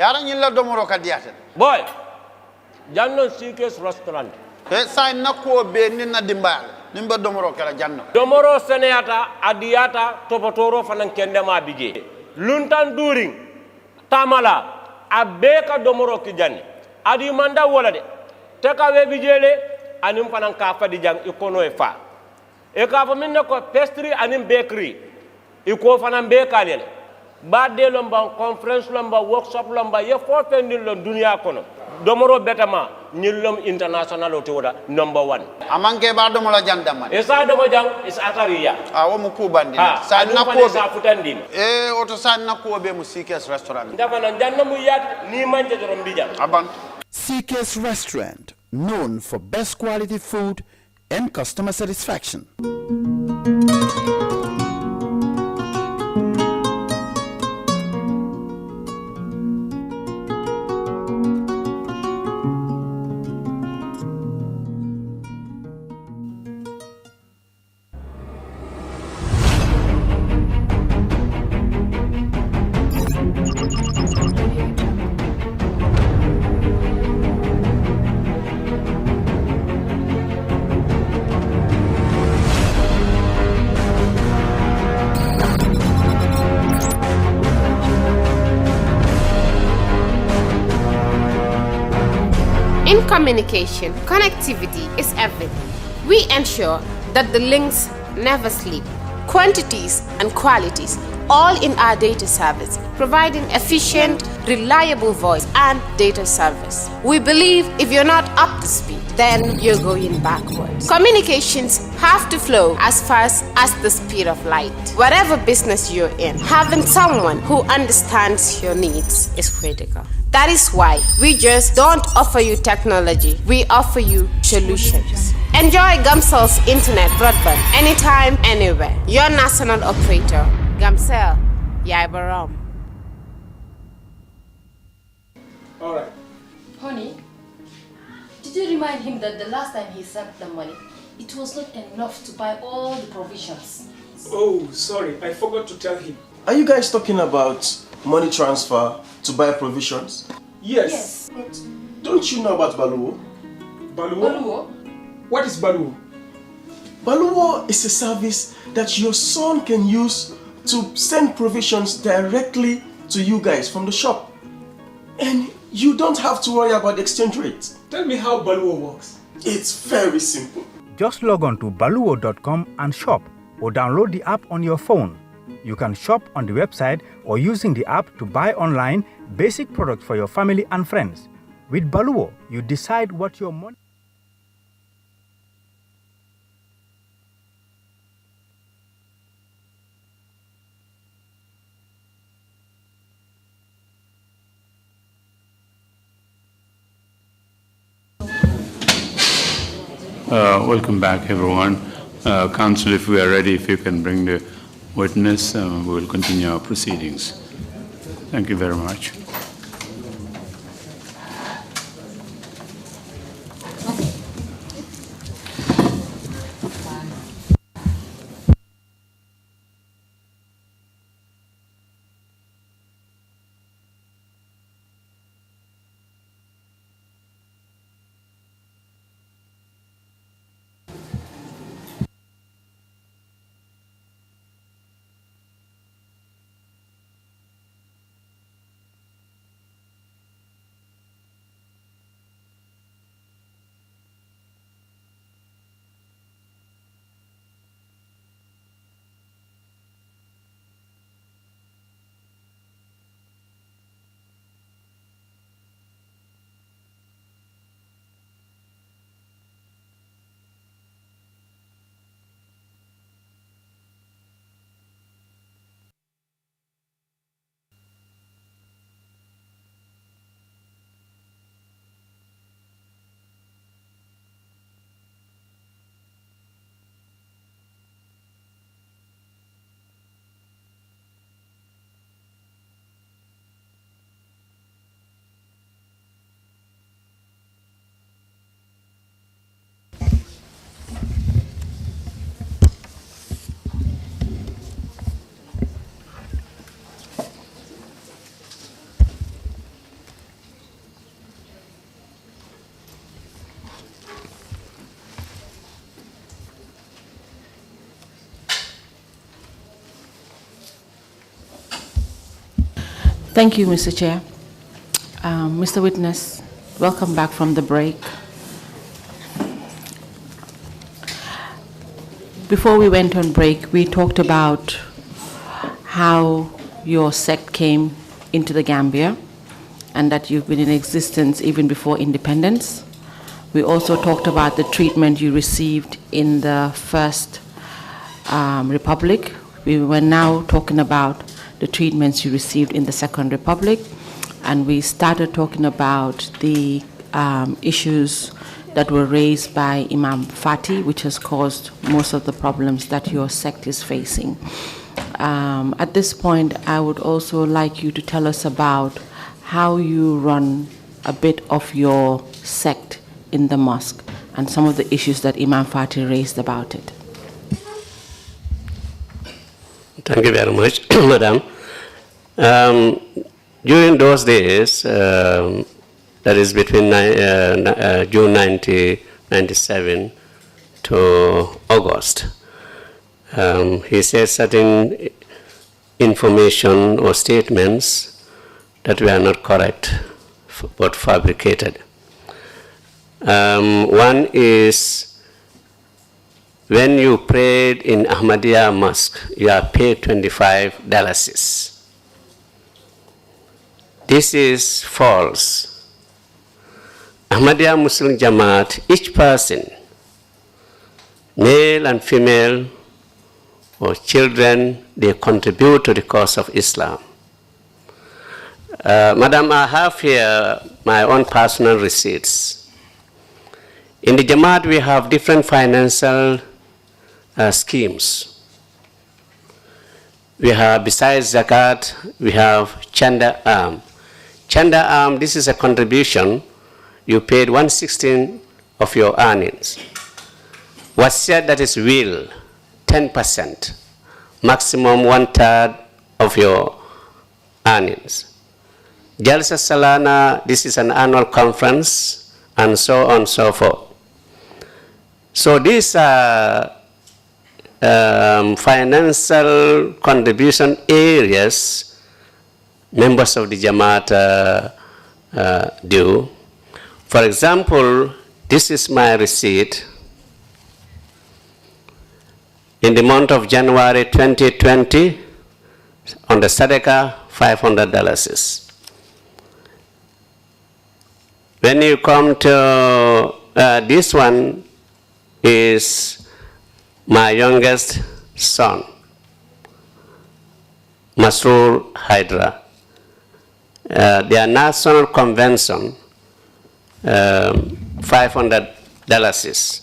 yara nyilla domoro ka diate boy janno CK's restaurant e say nakko be ninna dimbal nimba domoro kala janno domoro seneyata adiyata topotoro fanan kendema bije luntan during tamala abeka domoro ki janni adi manda wala de teka we bijele anim fanan ka fadi jang ikono e fa e ka fa minne ko pastry anim bakery iko fanan be kalele ba de lomba conference lomba workshop lomba ye fo fendin lo dunia kono domoro betama nyillom international otoda number 1 amanke ba domola jandama esa domo jang is atariya wo mu kubandi sa nakko sa futandin oto sa nakko be mu CK's restaurant ndafa nan janna mu yat ni manje dorom bija aban CK's restaurant, known for best quality food and customer satisfaction. In communication, connectivity is everything. We ensure that the links never sleep. Quantities and qualities, all in our data service, providing efficient, reliable voice and data service. We believe if you're not up to speed, then you're going backwards. Communications have to flow as fast as the speed of light. Whatever business you're in, having someone who understands your needs is critical. That is why we just don't offer you technology, we offer you solutions. Enjoy Gamcel's internet broadband anytime, anywhere. Your national operator, Gamcel, Yaibaram. All right. Honey, did you remind him that the last time he sent the money, it was not enough to buy all the provisions? Oh, sorry, I forgot to tell him. Are you guys talking about money transfer to buy provisions? Yes. But Don't you know about Baluwo? Baluwo? What is Baluwo? Baluwo is a service that your son can use to send provisions directly to you guys from the shop. And you don't have to worry about the exchange rate. Tell me how Baluwo works. It's very simple. Just log on to baluwo.com and shop, or download the app on your phone. You can shop on the website or using the app to buy online basic products for your family and friends. With Baluwo, you decide what your money... Welcome back, everyone. Counsel, if we are ready, if you can bring the witness, we will continue our proceedings. Thank you very much. Thank you, Mr. Chair. Mr. Witness, welcome back from the break. Before we went on break, we talked about how your sect came into the Gambia and that you've been in existence even before independence. We also talked about the treatment you received in the First Republic. We were now talking about the treatments you received in the Second Republic, and we started talking about the issues that were raised by Imam Fati, which has caused most of the problems that your sect is facing. At this point, I would also like you to tell us about how you run a bit of your sect in the mosque and some of the issues that Imam Fati raised about it. Thank you very much, Madam. During those days, that is between June 1997 to August, he said certain information or statements that were not correct but fabricated. One is, when you prayed in Ahmadiyya Mosque, you are paid $25. This is false. Ahmadiyya Muslim Jamaat, each person, male and female or children, they contribute to the cause of Islam. Madam, I have here my own personal receipts. In the Jamaat, we have different financial schemes. We have, besides Zakat, we have Chanda Arm. Chanda Arm, this is a contribution. You paid 1/16 of your earnings. Wasiyat, that is will, 10%. Maximum 1/3 of your earnings. Jalsa Salana, this is an annual conference, and so on and so forth. So these are financial contribution areas members of the Jamaat do. For example, this is my receipt. In the month of January 2020, on the Sadaqah, $500. When you come to this one, is my youngest son, Masroor Hydra. Their national convention, $500.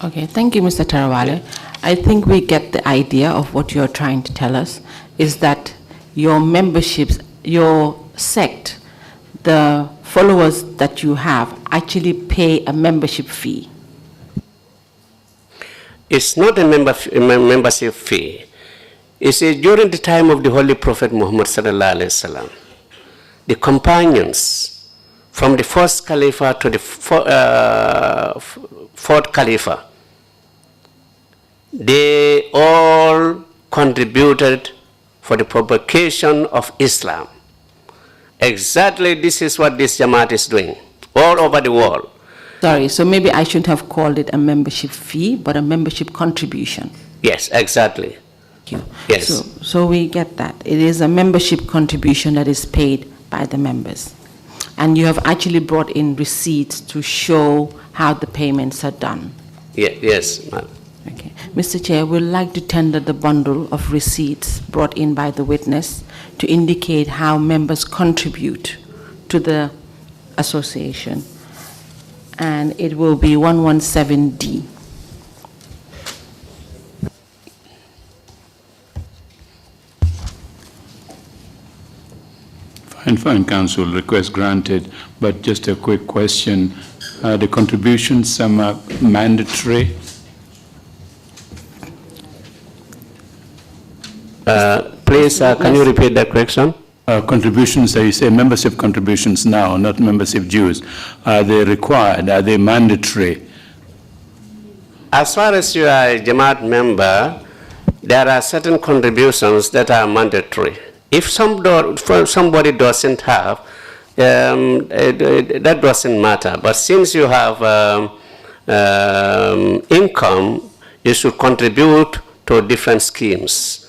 Okay, thank you, Mr. Trawally. I think we get the idea of what you're trying to tell us, is that your memberships, your sect, the followers that you have actually pay a membership fee. It's not a membership fee. It's during the time of the Holy Prophet Muhammad sallallahu alaihi wasallam, the companions from the first Caliph to the fourth Caliph, they all contributed for the propagation of Islam. Exactly this is what this Jamaat is doing all over the world. Sorry, so maybe I shouldn't have called it a membership fee, but a membership contribution. Yes, exactly. Thank you. Yes. So we get that. It is a membership contribution that is paid by the members. And you have actually brought in receipts to show how the payments are done. Yes, ma'am. Okay. Mr. Chair, we'd like to tender the bundle of receipts brought in by the witness to indicate how members contribute to the association. And it will be 117D. Fine, Council. Request granted. But just a quick question. The contributions, some are mandatory? Please, can you repeat that question? Contributions, you say membership contributions now, not membership dues. Are they required? Are they mandatory? As far as you are a Jamaat member, there are certain contributions that are mandatory. If somebody doesn't have, that doesn't matter. But since you have income, you should contribute to different schemes.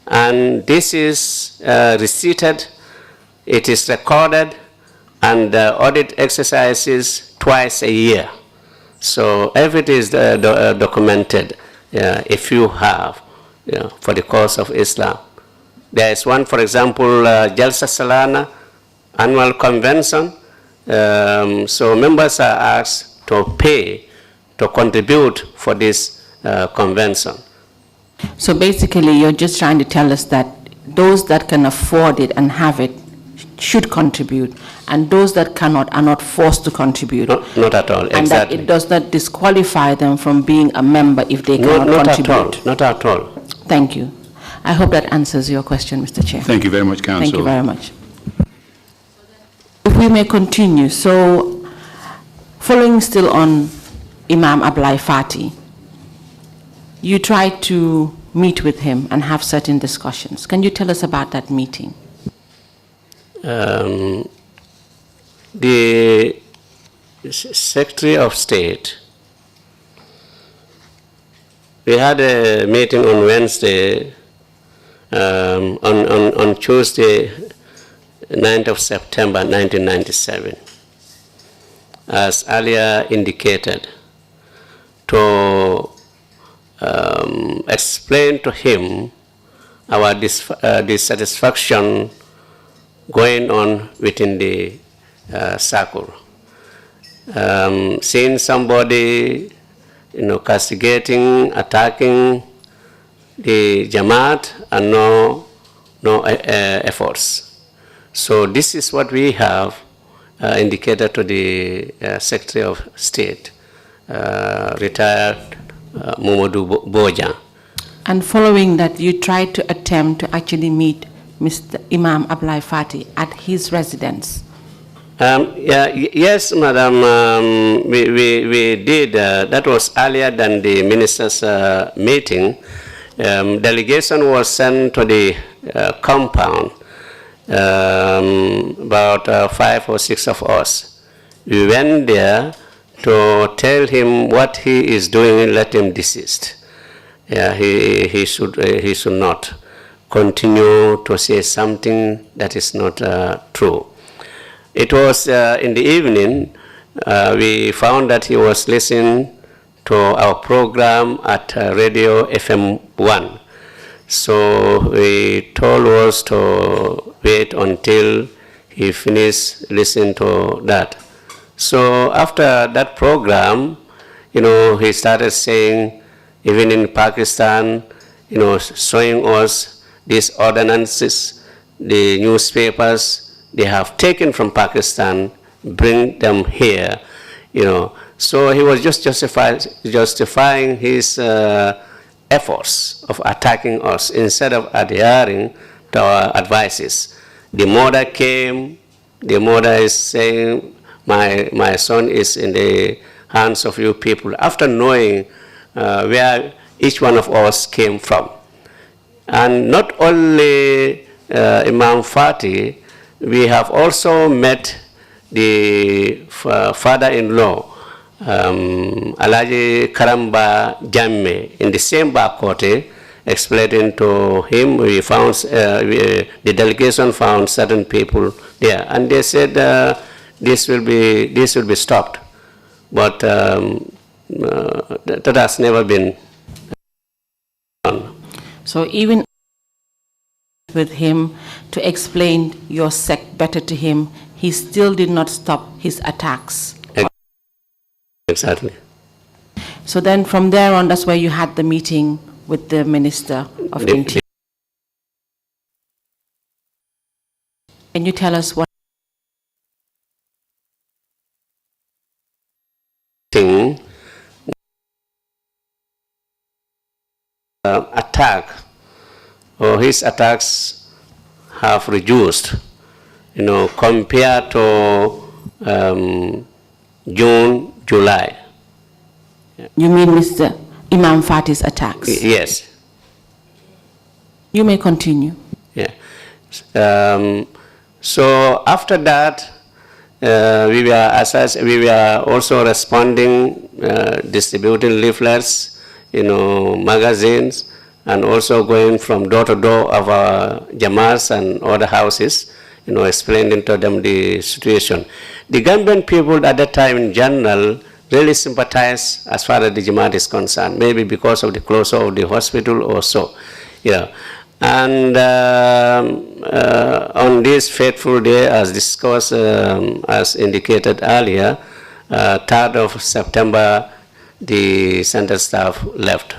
And this is receipted, it is recorded, and audit exercises twice a year. So everything is documented if you have, for the cause of Islam. There is one, for example, Jalsa Salana, annual convention. So members are asked to pay, to contribute for this convention. So basically, you're just trying to tell us that those that can afford it and have it should contribute, and those that cannot are not forced to contribute. Not at all, and exactly. that it does not disqualify them from being a member if they cannot contribute. Not at all. Thank you. I hope that answers your question, Mr. Chair. Thank you very much, Council. Thank you very much. If we may continue, so following still on Imam Ablai Fati, you tried to meet with him and have certain discussions. Can you tell us about that meeting? The Secretary of State, we had a meeting on Wednesday, on Tuesday, 9th of September 1997, as earlier indicated, to explain to him our dissatisfaction going on within the circle. Seeing somebody, castigating, attacking the Jamaat, and no efforts. So this is what we have indicated to the Secretary of State, retired Mamadou Boja. And following that, you tried to attempt to actually meet Mr. Imam Ablai Fati at his residence. Yes, Madam, we did. That was earlier than the ministers' meeting. Delegation was sent to the compound, about 5 or 6 of us. We went there to tell him what he is doing, let him desist. He should not continue to say something that is not true. It was in the evening, we found that he was listening to our program at Radio FM 1. So he told us to wait until he finished listening to that. So after that program, he started saying, even in Pakistan, showing us these ordinances, the newspapers, they have taken from Pakistan, bring them here, So he was just justifying his efforts of attacking us instead of adhering to our advices. The mother came, the mother is saying, my son is in the hands of you people, after knowing where each one of us came from. And not only Imam Fati, we have also met the father-in-law, Alaji Karamba Jamme, in the same Bakote, explaining to him. We found, the delegation found certain people there, and they said this will be stopped. But that has never been done. So even with him to explain your sect better to him, he still did not stop his attacks. Exactly. So then from there on, that's where you had the meeting with the Minister of Interior. Can you tell us what attack, or his attacks have reduced, compared to June, July. You mean Mr. Imam Fati's attacks? Yes. You may continue. Yeah. So after that, we were also responding, distributing leaflets, magazines, and also going from door to door of our Jamaats and other houses, explaining to them the situation. The Gambian people at that time in general really sympathized as far as the Jamaat is concerned, maybe because of the closure of the hospital or so. Yeah. And on this fateful day, as discussed, as indicated earlier, 3rd of September, the center staff left.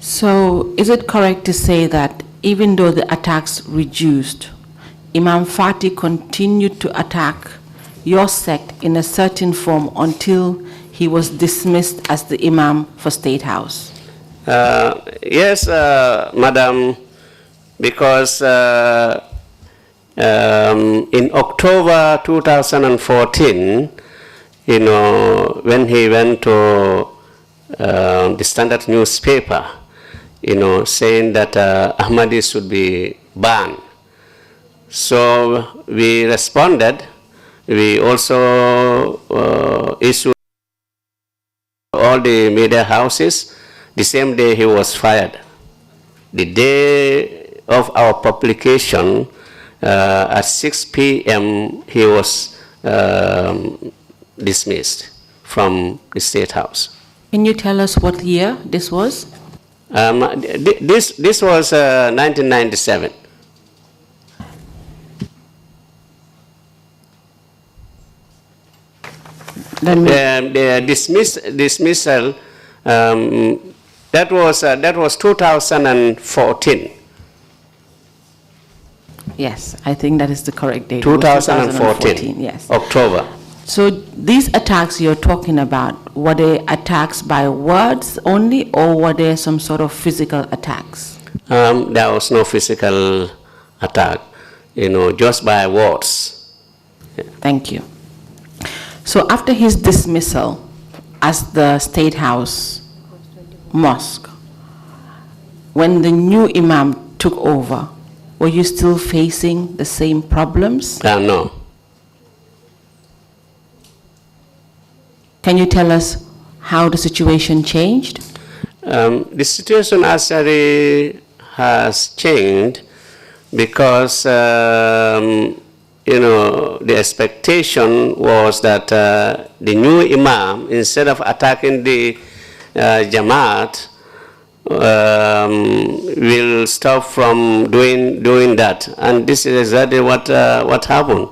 So is it correct to say that even though the attacks reduced, Imam Fati continued to attack your sect in a certain form until he was dismissed as the Imam for State House? Yes, Madam, because in October 2014, when he went to the Standard newspaper, saying that Ahmadis should be banned. So we responded. We also issued all the media houses. The same day he was fired. The day of our publication, at 6 p.m., he was dismissed from the State House. Can you tell us what year this was? This was 1997. The dismissal, that was 2014. Yes, I think that is the correct date. 2014, yes. October. So these attacks you're talking about, were they attacks by words only, or were there some sort of physical attacks? There was no physical attack, just by words. Thank you. So after his dismissal as the State House mosque, when the new Imam took over, were you still facing the same problems? No. Can you tell us how the situation changed? The situation actually has changed because, the expectation was that the new Imam, instead of attacking the Jamaat, will stop from doing that. And this is exactly what happened.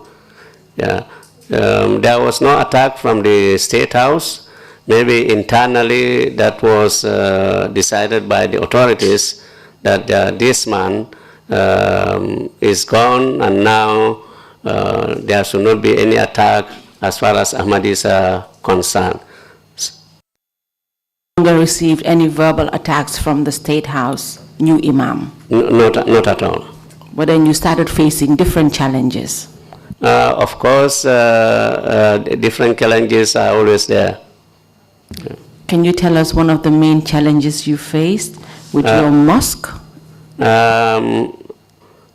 Yeah. There was no attack from the State House. Maybe internally that was decided by the authorities that this man is gone, and now there should not be any attack as far as Ahmadis are concerned. Received any verbal attacks from the State House new Imam? Not at all. But then you started facing different challenges. Of course, different challenges are always there. Yeah. Can you tell us one of the main challenges you faced with your mosque?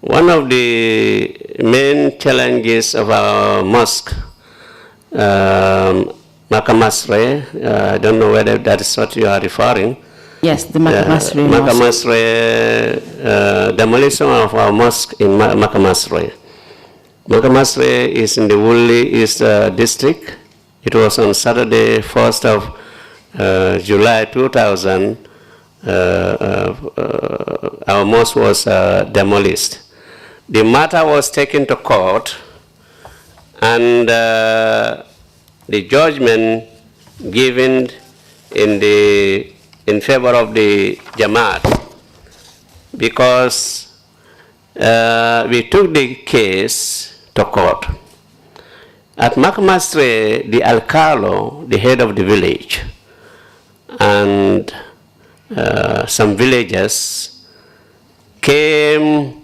One of the main challenges of our mosque, Makamasre, I don't know whether that is what you are referring. Yes, the Makamasre mosque. Makamasre, demolition of our mosque in Makamasre. Makamasre is in the Wuli East District. It was on Saturday, 1st of July 2000. Our mosque was demolished. The matter was taken to court, and the judgment given in favor of the Jamaat, because we took the case to court. At Makamasre, the Alcalo, the head of the village, and some villagers came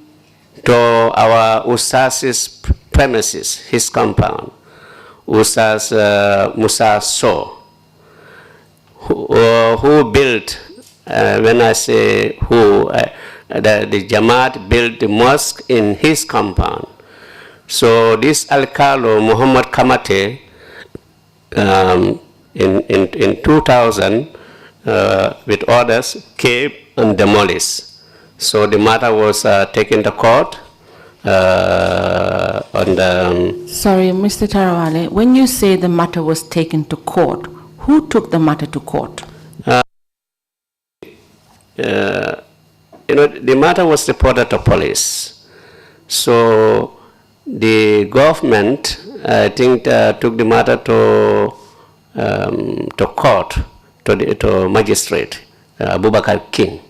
to our Ustaz's premises, his compound, Ustaz Musa So, who built, when I say who, the Jamaat built the mosque in his compound. So this Al-Kalo, Muhammad Kamate, in 2000, with others, came and demolished. So the matter was taken to court. Sorry, Mr. Trawally, when you say the matter was taken to court, who took the matter to court? The matter was reported to police. So the government, I think, took the matter to court, to magistrate, Abubakar King,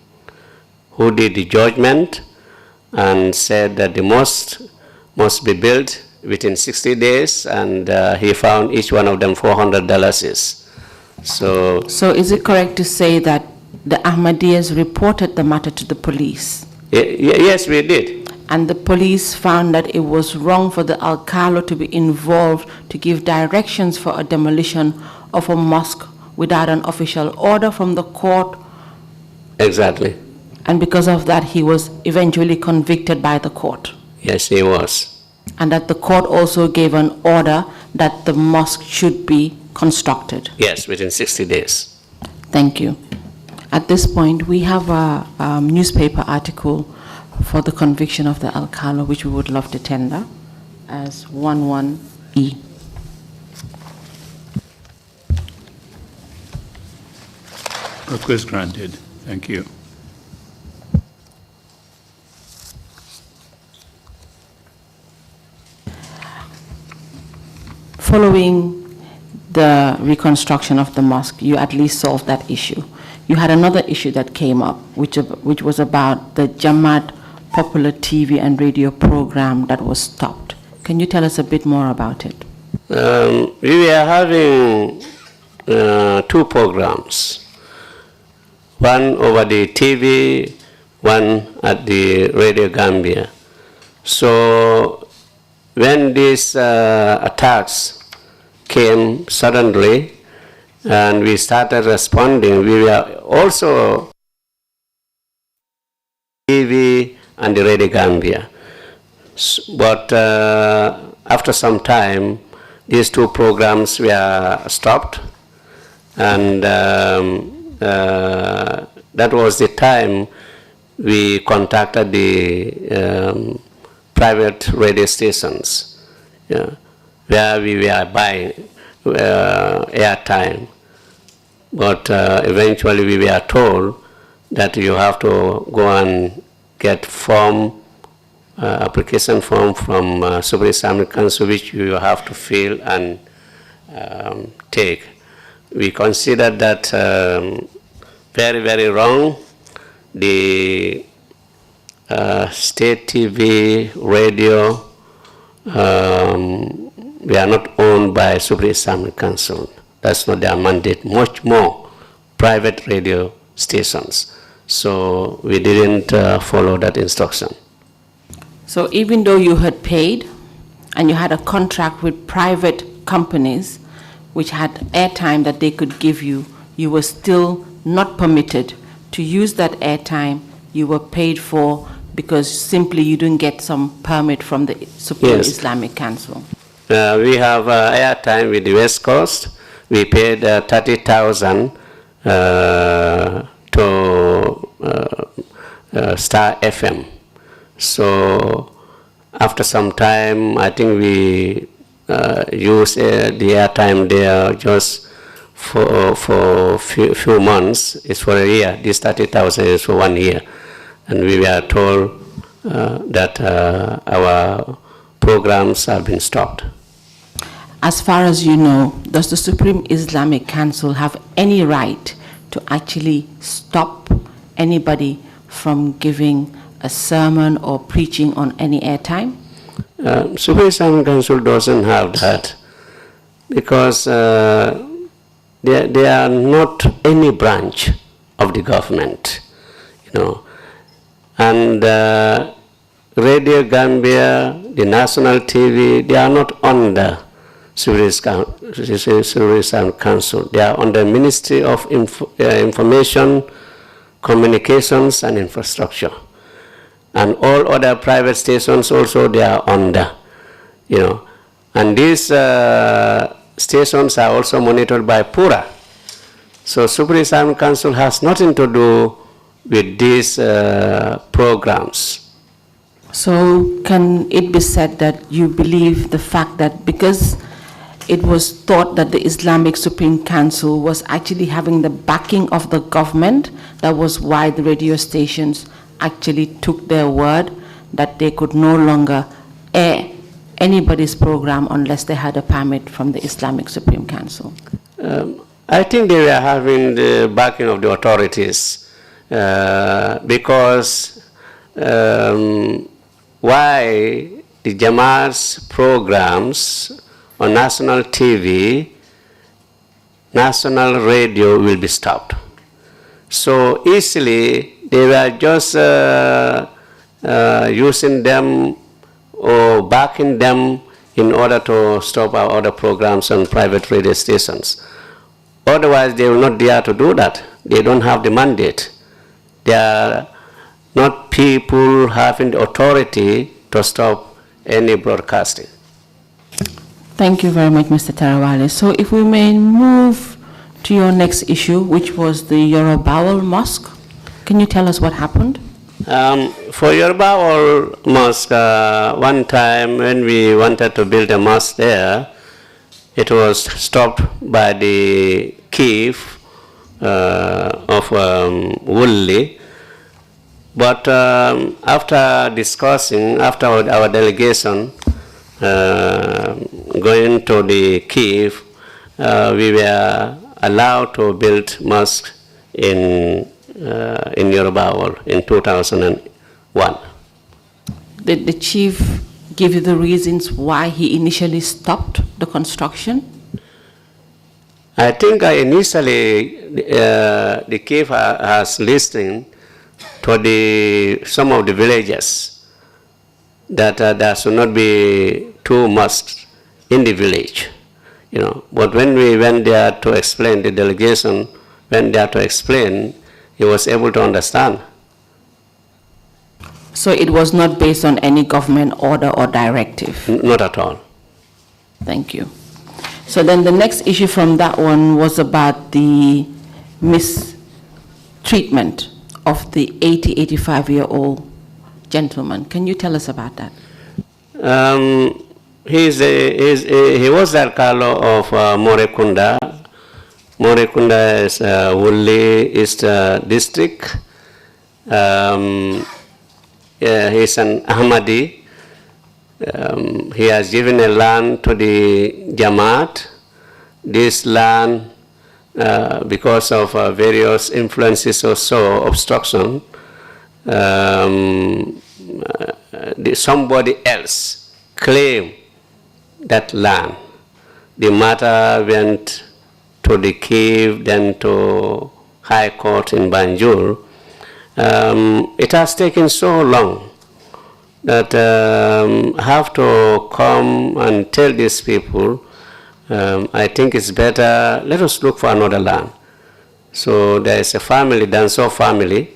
who did the judgment and said that the mosque must be built within 60 days, and he found each one of them $400. So is it correct to say that the Ahmadiyyas reported the matter to the police? Yes, we did. And the police found that it was wrong for the Al-Kalo to be involved to give directions for a demolition of a mosque without an official order from the court? Exactly. And because of that, he was eventually convicted by the court? Yes, he was. And that the court also gave an order that the mosque should be constructed? Yes, within 60 days. Thank you. At this point, we have a newspaper article for the conviction of the Al-Kalo, which we would love to tender as 11E. Request granted. Thank you. Following the reconstruction of the mosque, you at least solved that issue. You had another issue that came up, which was about the Jamaat popular TV and radio program that was stopped. Can you tell us a bit more about it? We were having 2 programs, one over the TV, one at the Radio Gambia. So when these attacks came suddenly and we started responding, we were also TV and the Radio Gambia. But after some time, these 2 programs were stopped, and that was the time we contacted the private radio stations, where we were buying airtime. But eventually we were told that you have to go and get application form from Super Islamic Council, which you have to fill and take. We considered that very, very wrong. The state TV, radio, we are not owned by Super Islamic Council. That's not their mandate. Much more private radio stations. So we didn't follow that instruction. So even though you had paid and you had a contract with private companies which had airtime that they could give you, you were still not permitted to use that airtime you were paid for because simply you didn't get some permit from the Supreme Islamic Council? We have airtime with the West Coast. We paid 30,000 to Star FM. So after some time, I think we used the airtime there just for few months. It's for a year. This 30,000 is for 1 year. And we were told that our programs have been stopped. As far as you know, does the Supreme Islamic Council have any right to actually stop anybody from giving a sermon or preaching on any airtime? Supreme Islamic Council doesn't have that because they are not any branch of the government, And Radio Gambia, the national TV, they are not under Supreme Islamic Council. They are under Ministry of Information, Communications and Infrastructure. and all other private stations also they are under, and these stations are also monitored by PURA. So Supreme Islamic Council has nothing to do with these programs. So can it be said that you believe the fact that because it was thought that the Islamic Supreme Council was actually having the backing of the government, that was why the radio stations actually took their word that they could no longer air anybody's program unless they had a permit from the Islamic Supreme Council? I think they were having the backing of the authorities because why the Jamaat's programs on national TV, national radio will be stopped. So easily they were just using them or backing them in order to stop our other programs on private radio stations. Otherwise they will not dare to do that. They don't have the mandate. They are not people having the authority to stop any broadcasting. Thank you very much, Mr. Trawally. So if we may move to your next issue, which was the Yorubawal Mosque. Can you tell us what happened? For Yorubawal Mosque, one time when we wanted to build a mosque there, it was stopped by the chief of Wulli. But after discussing, after our delegation going to the chief, we were allowed to build mosque in Yorubawal in 2001. Did the chief give you the reasons why he initially stopped the construction? I think initially the chief has listened to some of the villages that there should not be two mosques in the village, But when we went there to explain, the delegation went there to explain, he was able to understand. So it was not based on any government order or directive? Not at all. Thank you. So then the next issue from that one was about the mistreatment of the 85-year-old gentleman. Can you tell us about that? He was the Alcalo of Morekunda. Morekunda is Wulli East District. He's an Ahmadi. He has given a land to the Jamaat. This land, because of various influences or so, obstruction, somebody else claimed that land. The matter went to the cave, then to High Court in Banjul. It has taken so long that I have to come and tell these people, I think it's better, let us look for another land. So there is a family, Danso family,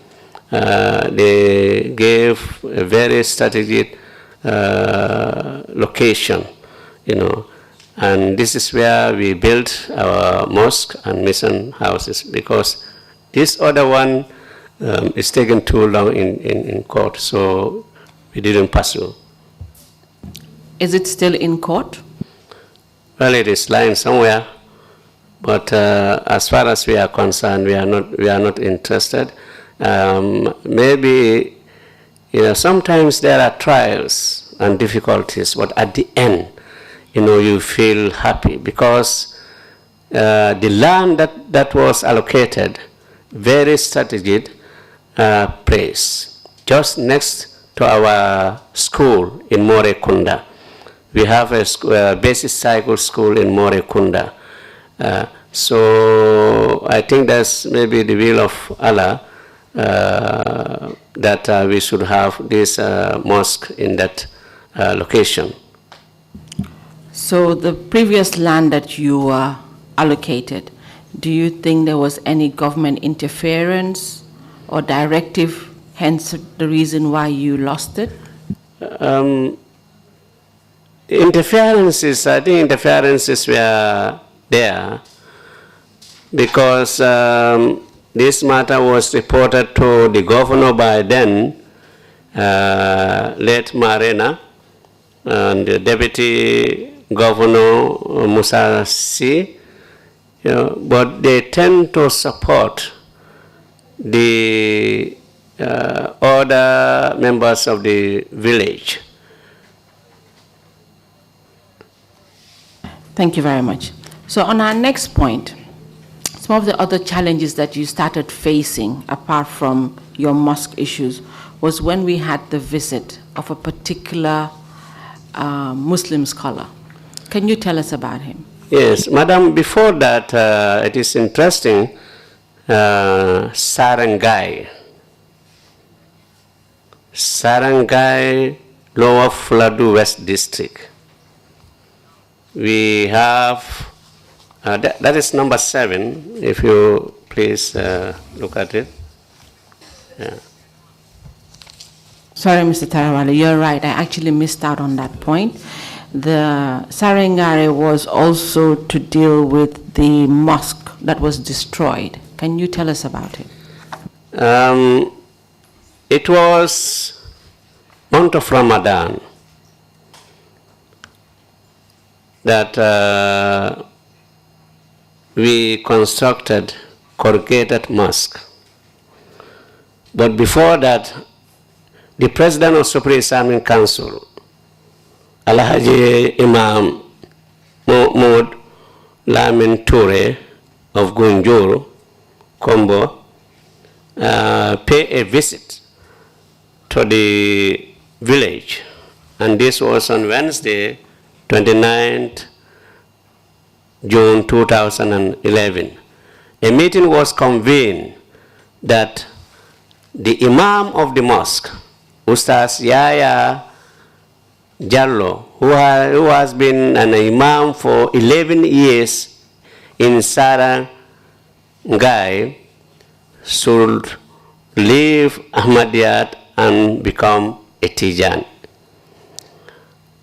they gave a very strategic location, and this is where we built our mosque and mission houses, because this other one is taken too long in court, so we didn't pursue. Is it still in court? Well, it is lying somewhere, but as far as we are concerned, we are not interested. Maybe sometimes there are trials and difficulties, but at the end, you feel happy because the land that was allocated, very strategic place, just next to our school in Morekunda. We have a basic cycle school in Morekunda. So I think that's maybe the will of Allah that we should have this mosque in that location. So the previous land that you were allocated, do you think there was any government interference or directive hence the reason why you lost it? Interferences, I think interferences were there because this matter was reported to the governor by then, late Marina, and the deputy governor Musa C. But they tend to support the other members of the village. Thank you very much. So on our next point, some of the other challenges that you started facing, apart from your mosque issues, was when we had the visit of a particular Muslim scholar. Can you tell us about him? Yes, Madam, before that, it is interesting, Sarangai, Lower Fladu West District. We have, that is number 7, if you please look at it. Yeah. Sorry, Mr. Trawally, you're right. I actually missed out on that point. The Sarangare was also to deal with the mosque that was destroyed. Can you tell us about it? It was month of Ramadan that we constructed corrugated mosque. But before that, the president of Supreme Islamic Council, Alhaji Imam Mahmoud Lamin Toure of Gunjur, Kombo, paid a visit to the village. And this was on Wednesday, 29th June 2011. A meeting was convened that the Imam of the mosque, Ustaz Yaya Jallo, who has been an Imam for 11 years in Sarangai, should leave Ahmadiyat and become a Tijan.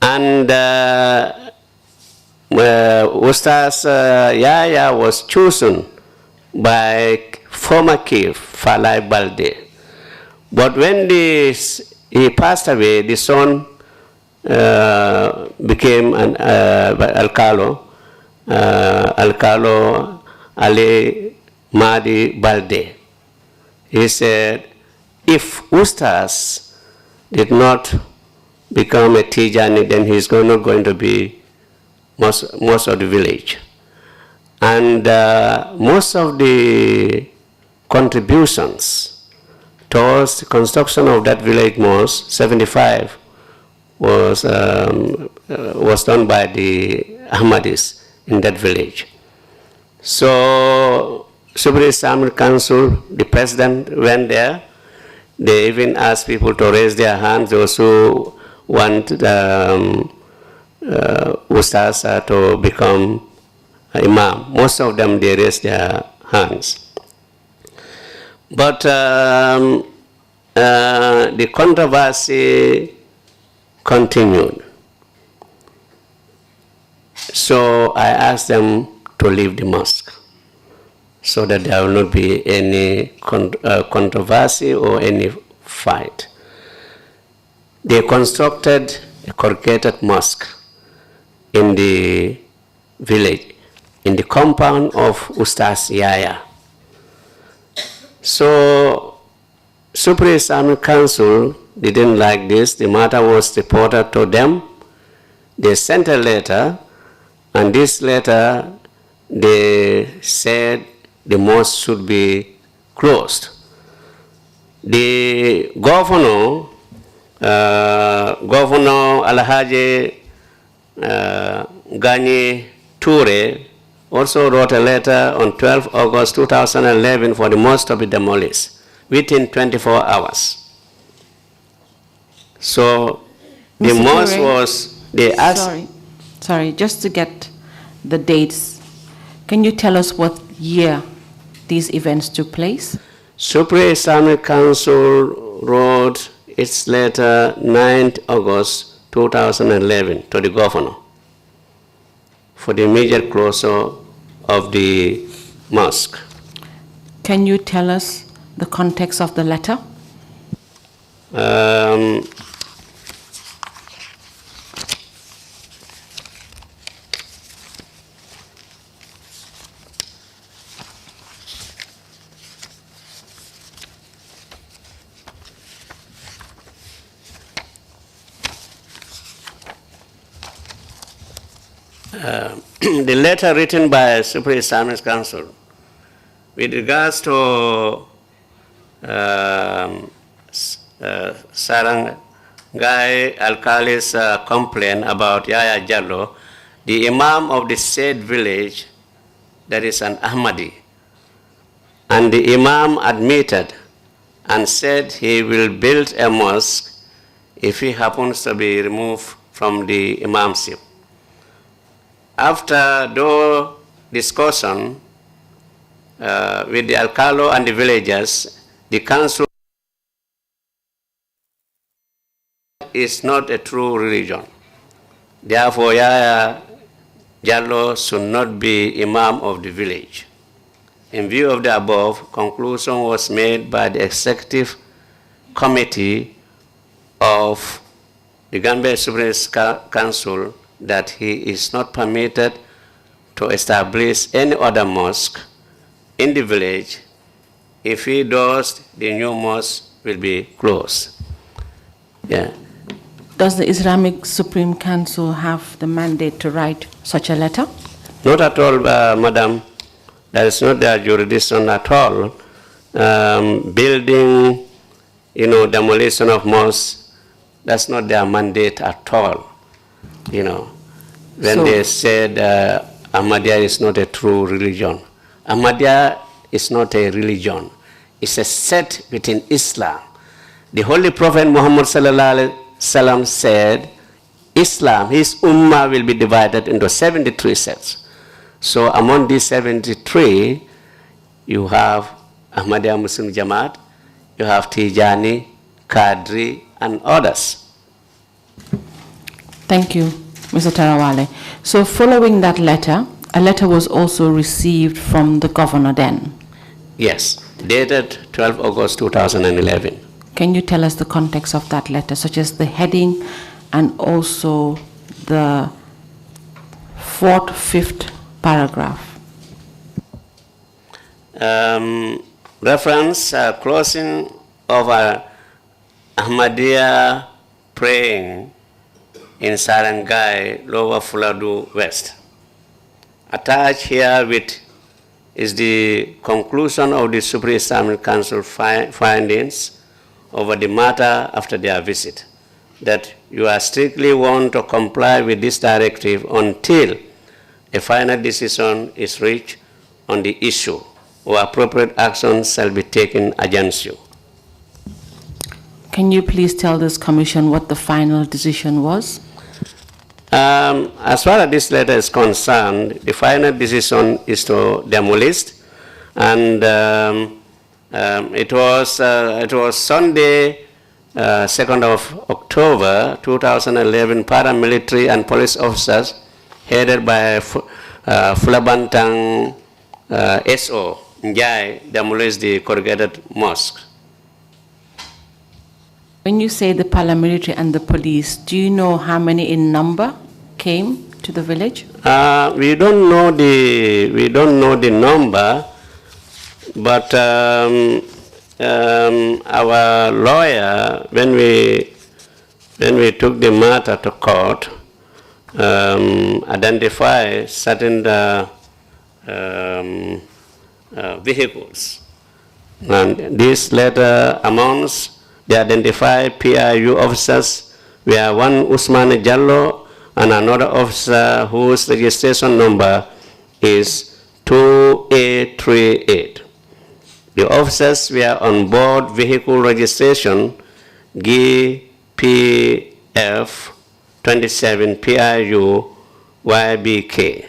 And Ustaz Yaya was chosen by former chief Falai Balde. But when he passed away, the son became an Alcalo Ali Mahdi Balde. He said, if Ustaz did not become a Tijani, then he's not going to be most of the village. And most of the contributions towards the construction of that village mosque, 75, was done by the Ahmadis in that village. So Supreme Islamic Council, the president went there. They even asked people to raise their hands, those who want Ustaz to become Imam. Most of them, they raised their hands. But the controversy continued. So I asked them to leave the mosque so that there will not be any controversy or any fight. They constructed a corrugated mosque in the village, in the compound of Ustaz Yaya. So Supreme Islamic Council didn't like this. The matter was reported to them. They sent a letter, and this letter, they said the mosque should be closed. The governor, Governor Alhaji Gani Toure, also wrote a letter on 12 August 2011 for the mosque to be demolished within 24 hours. So the Mr. mosque Toure, was, they asked... Sorry, just to get the dates, can you tell us what year these events took place? Supreme Islamic Council wrote its letter 9th August 2011 to the governor for the immediate closure of the mosque. Can you tell us the context of the letter? The letter written by Supreme Islamic Council with regards to Sarangai Alkali's complaint about Yaya Jallo, the Imam of the said village, that is an Ahmadi, and the Imam admitted and said he will build a mosque if he happens to be removed from the imamship. After the discussion with the Alcalo and the villagers, the council is not a true religion. Therefore, Yaya Jallo should not be Imam of the village. In view of the above, conclusion was made by the Executive Committee of the Gambia Supreme Council that he is not permitted to establish any other mosque in the village. If he does, the new mosque will be closed. Yeah. Does the Islamic Supreme Council have the mandate to write such a letter? Not at all, Madam. That is not their jurisdiction at all. Building, demolition of mosques, that's not their mandate at all. When they said Ahmadiyya is not a true religion. Ahmadiyya is not a religion. It's a sect within Islam. The Holy Prophet Muhammad sallallahu alaihi wasallam said, Islam, his ummah will be divided into 73 sects. So among these 73, you have Ahmadiyya Muslim Jamaat, you have Tijani, Qadri, and others. Thank you, Mr. Trawally. So following that letter, a letter was also received from the governor then? Yes, dated 12 August 2011. Can you tell us the context of that letter, such as the heading and also the 4th, 5th paragraph? Reference closing of Ahmadiyya praying in Sarangai, Lower Fuladu West. Attached here with is the conclusion of the Supreme Islamic Council findings over the matter after their visit, that you are strictly warned to comply with this directive until a final decision is reached on the issue, or appropriate actions shall be taken against you. Can you please tell this commission what the final decision was? As far as this letter is concerned, the final decision is to demolish, and it was Sunday, 2nd of October 2011. Paramilitary and police officers headed by Fulabantang SO Njai demolished the corrugated mosque. When you say the paramilitary and the police, do you know how many in number came to the village? We don't know the number, but our lawyer, when we took the matter to court, identified certain vehicles, and this letter amounts. They identify PIU officers, where one Usman Jallo and another officer whose registration number is 2838. The officers were on board vehicle registration GPF 27 PIU YBK.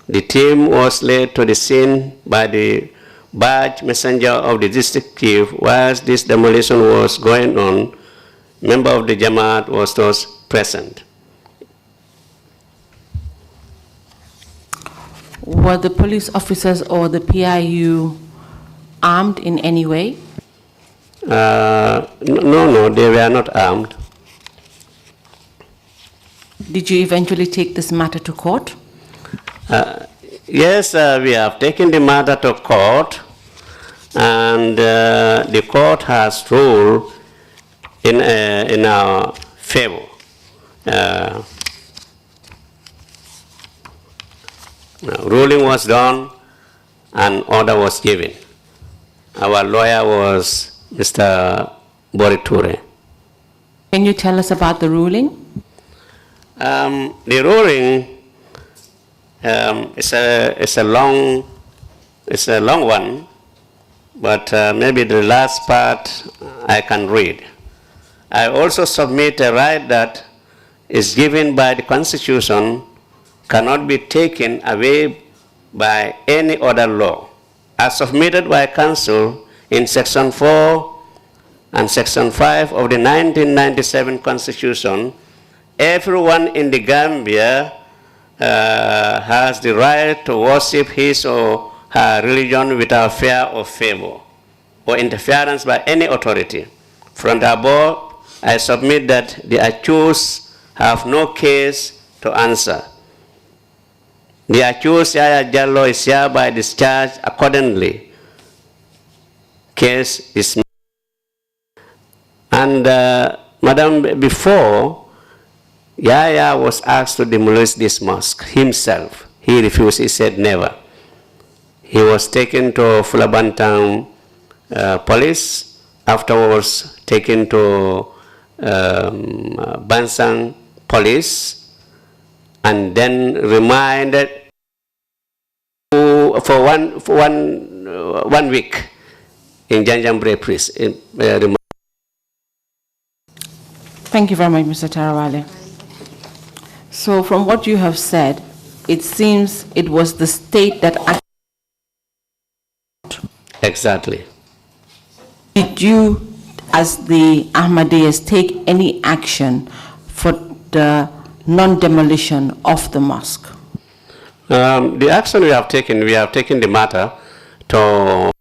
The team was led to the scene by the badge messenger of the district chief, whilst this demolition was going on, member of the Jamaat was present. Were the police officers or the PIU armed in any way? No, they were not armed. Did you eventually take this matter to court? Yes, we have taken the matter to court, and the court has ruled in our favor. Ruling was done and order was given. Our lawyer was Mr. Boriture. Can you tell us about the ruling? The ruling is a long one, but maybe the last part I can read. I also submit a right that is given by the Constitution cannot be taken away by any other law. As submitted by Council in Section 4 and Section 5 of the 1997 Constitution, everyone in the Gambia has the right to worship his or her religion without fear of favor or interference by any authority. From the above, I submit that the accused have no case to answer. The accused, Yaya Jallo, is hereby discharged accordingly. Case is. And Madam, before, Yaya was asked to demolish this mosque himself. He refused, he said never. He was taken to Fulabantang police, afterwards taken to Bansang police, and then remanded for one week in Janjambre prison. Thank you very much, Mr. Trawally. So from what you have said, it seems it was the state that acted. Exactly. Did you, as the Ahmadiyyas, take any action for the non-demolition of the mosque? The action we have taken the matter to,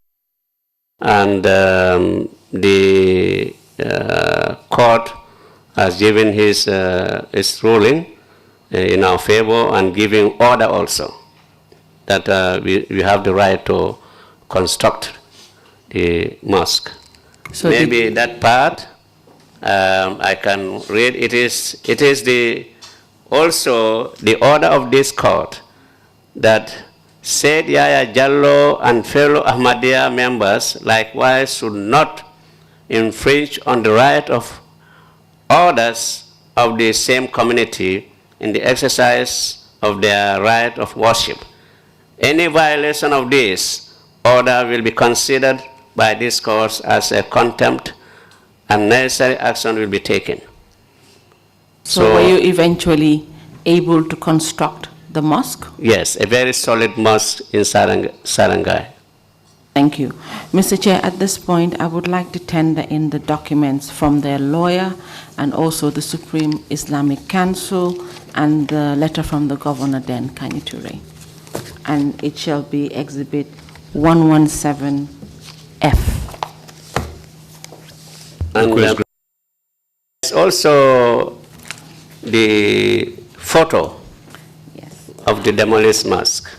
and the court has given his ruling in our favor and giving order also that we have the right to construct the mosque. So maybe that part I can read. It is also the order of this court that said Yaya Jallo and fellow Ahmadiyya members likewise should not infringe on the right of others of the same community in the exercise of their right of worship. Any violation of this order will be considered by this court as a contempt, and necessary action will be taken. So were you eventually able to construct the mosque? Yes, a very solid mosque in Sarangai. Thank you. Mr. Chair, at this point, I would like to tender in the documents from their lawyer and also the Supreme Islamic Council and the letter from the Governor Den Kaniture. And it shall be Exhibit 117F. And there's also the photo of the demolished mosque.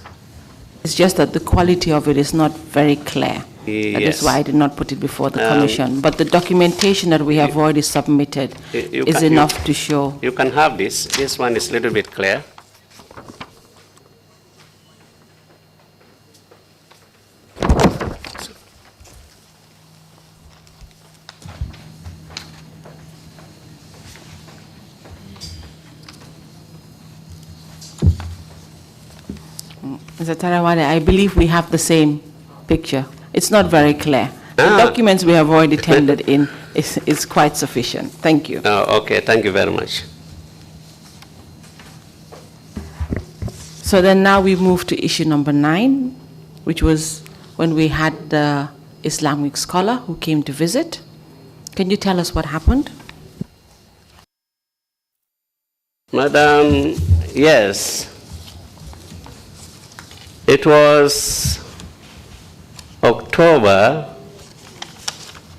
It's just that the quality of it is not very clear. Yes. That is why I did not put it before the commission. But the documentation that we have already submitted is enough to show. You can have this. This one is a little bit clear. Mr. Tarawale, I believe we have the same picture. It's not very clear. The documents we have already tendered in is quite sufficient. Thank you. Okay, thank you very much. So then now we move to issue number 9, which was when we had the Islamic scholar who came to visit. Can you tell us what happened? Madam, yes. It was October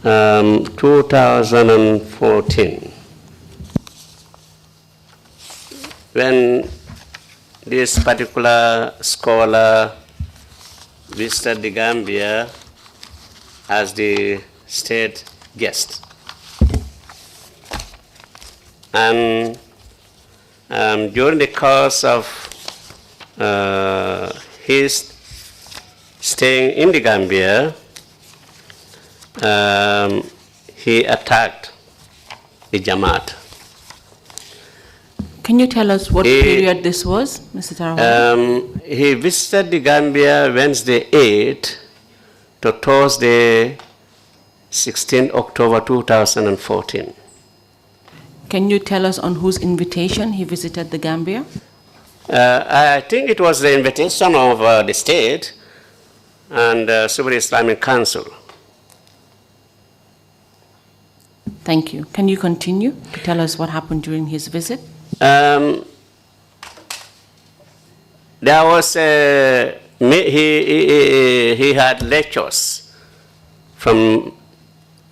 2014 when this particular scholar visited the Gambia as the state guest. And during the course of his staying in the Gambia, he attacked the Jamaat. Can you tell us what period this was, Mr. Trawally? He visited the Gambia Wednesday 8 to Thursday 16 October 2014. Can you tell us on whose invitation he visited the Gambia? I think it was the invitation of the state and Super Islamic Council. Thank you. Can you continue to tell us what happened during his visit? There was he had lectures from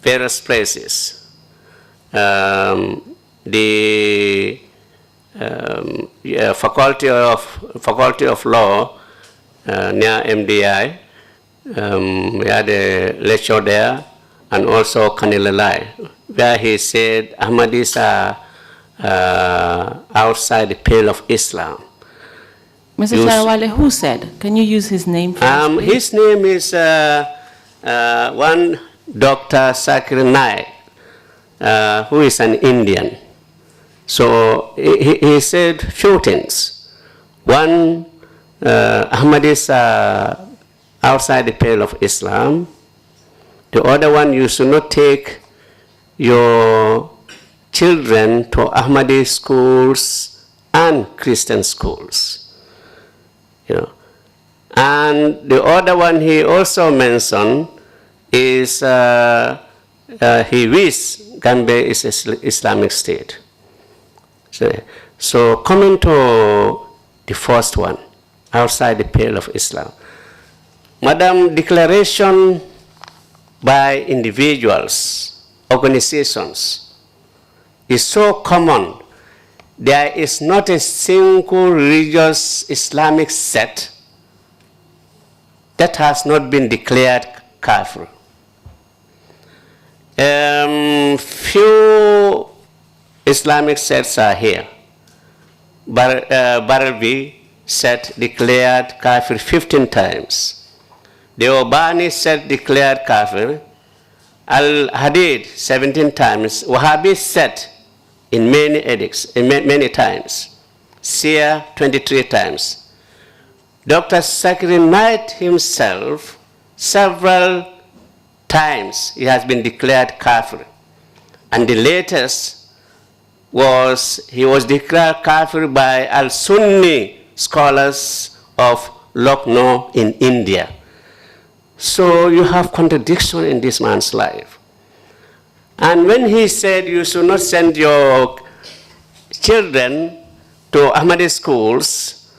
various places. The Faculty of Law near MDI. We had a lecture there, and also Kanilalai, where he said Ahmadis are outside the pale of Islam. Mr. Trawally, who said? Can you use his name for us, please? His name is one Dr. Zakir Naik, who is an Indian. So he said few things. One, Ahmadis are outside the pale of Islam. The other one, you should not take your children to Ahmadi schools and Christian schools. You know. And the other one he also mentioned is he wished Gambia is an Islamic state. So coming to the first one, outside the pale of Islam. Madam, declaration by individuals, organizations, is so common. There is not a single religious Islamic sect that has not been declared kafir. Few Islamic sects are here. Baralvi sect declared kafir 15 times. The Obani sect declared kafir. Al-Hadid 17 times. Wahhabi sect in many edicts, many times. Shia 23 times. Dr. Zakir Naik himself, several times he has been declared kafir. And the latest was, he was declared kafir by Al-Sunni scholars of Lucknow in India. So you have contradiction in this man's life. And when he said you should not send your children to Ahmadi schools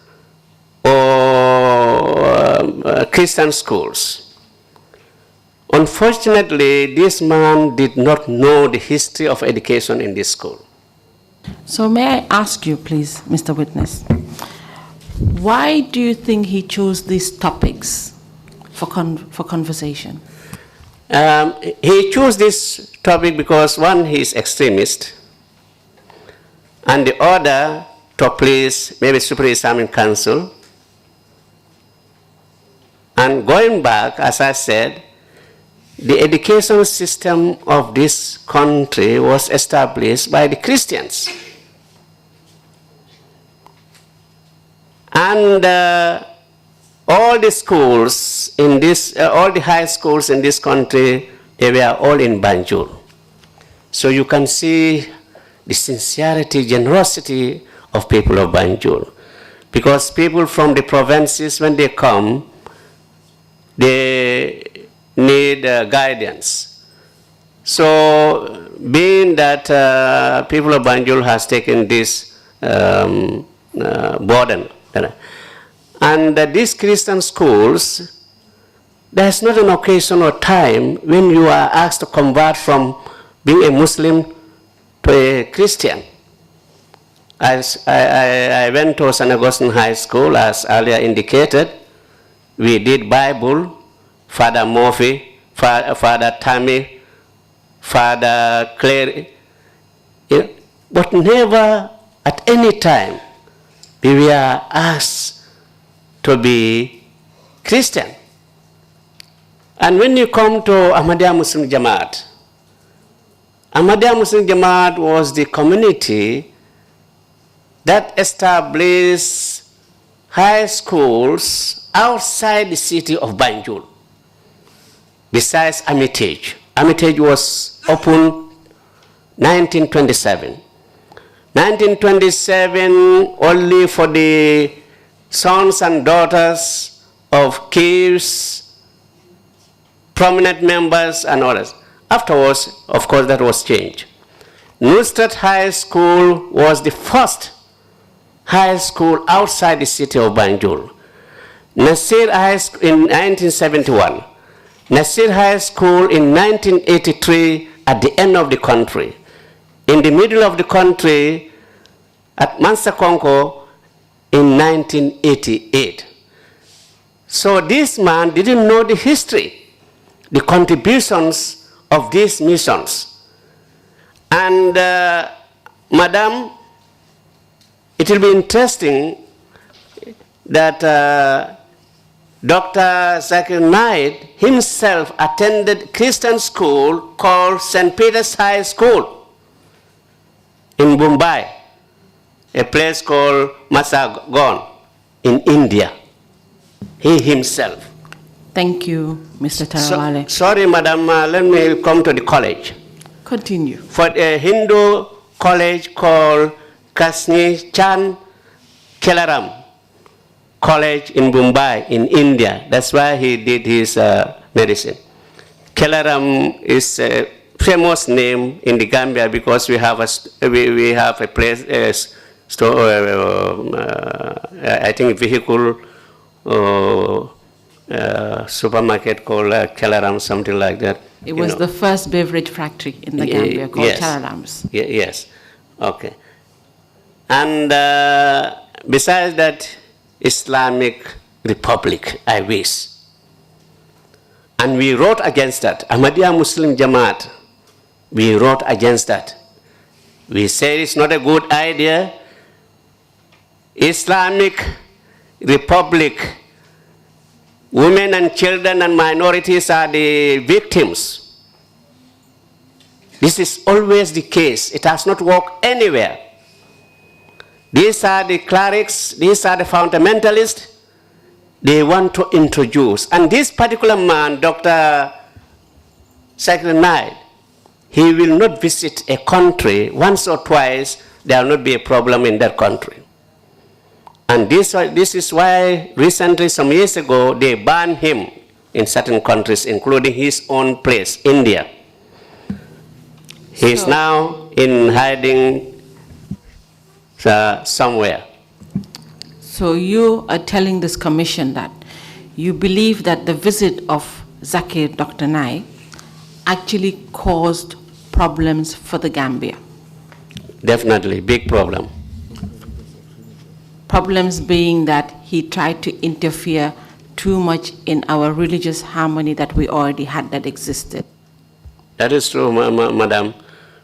or Christian schools, unfortunately, this man did not know the history of education in this school. So may I ask you, please, Mr. Witness, why do you think he chose these topics for conversation? He chose this topic because, one, he is extremist, and the other to please maybe Super Islamic Council. And going back, as I said, the education system of this country was established by the Christians. And all the schools in this, all the high schools in this country, they were all in Banjul. So you can see the sincerity, generosity of people of Banjul. Because people from the provinces, when they come, they need guidance. So, being that people of Banjul has taken this burden, and these Christian schools, there's not an occasion or time when you are asked to convert from being a Muslim to a Christian. As I went to St. Augustine High School, as earlier indicated. We did Bible, Father Murphy, Father Tammy, Father Claire, but never at any time we were asked to be Christian. And when you come to Ahmadiyya Muslim Jamaat, Ahmadiyya Muslim Jamaat was the community that established high schools outside the city of Banjul, besides Armitage. Armitage was opened 1927. 1927 only for the sons and daughters of chiefs, prominent members and others. Afterwards, of course, that was changed. Nusrat High School was the first high school outside the city of Banjul. Nasir High School in 1971. Nasir High School in 1983 at the end of the country. In the middle of the country at Mansakonko in 1988. So this man didn't know the history, the contributions of these missions. And Madam, it will be interesting that Dr. Zakir Naik himself attended Christian school called St. Peter's High School in Mumbai, a place called Masagon in India. He himself. Thank you, Mr. Trawally. Sorry, Madam, let me come to the college. Continue. For a Hindu college called Kasni Chan Kelaram College in Mumbai, in India. That's why he did his medicine. Kelaram is a famous name in the Gambia because we have a place, I think vehicle supermarket called Kelaram, something like that. It was the first beverage factory in the Gambia called Kelaram's. Yes, okay. And besides that, Islamic Republic, I wish. And we wrote against that. Ahmadiyya Muslim Jamaat, we wrote against that. We said it's not a good idea. Islamic Republic, women and children and minorities are the victims. This is always the case. It has not worked anywhere. These are the clerics, these are the fundamentalists they want to introduce. And this particular man, Dr. Zakir Naik, he will not visit a country once or twice, there will not be a problem in that country. And this is why recently, some years ago, they banned him in certain countries, including his own place, India. He is now in hiding somewhere. So you are telling this commission that you believe that the visit of Zakir, Dr. Naik, actually caused problems for the Gambia? Definitely, big problem. Problems being that he tried to interfere too much in our religious harmony that we already had that existed. That is true, Madam,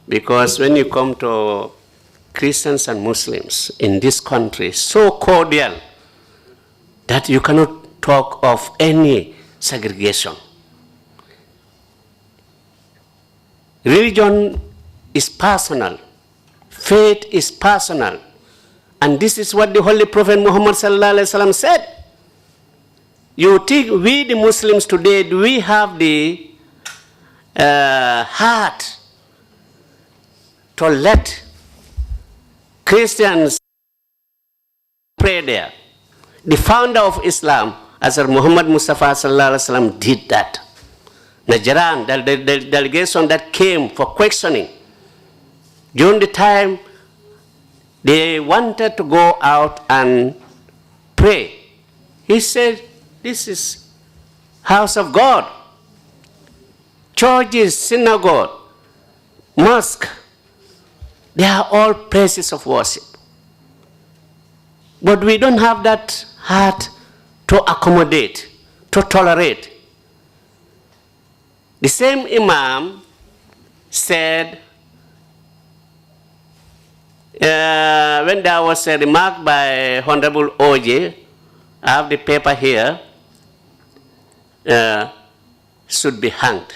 because when you come to Christians and Muslims in this country, so cordial that you cannot talk of any segregation. Religion is personal. Faith is personal. And this is what the Holy Prophet Muhammad ﷺ said. You think we the Muslims today, do we have the heart to let Christians pray there? The founder of Islam, Hazrat Muhammad Mustafa sallallahu alaihi wasallam did that. Najran, the delegation that came for questioning, during the time they wanted to go out and pray, he said, this is house of God. Churches, synagogue, mosque, they are all places of worship. But we don't have that heart to accommodate, to tolerate. The same Imam said, when there was a remark by Honorable OJ, I have the paper here, should be hanged.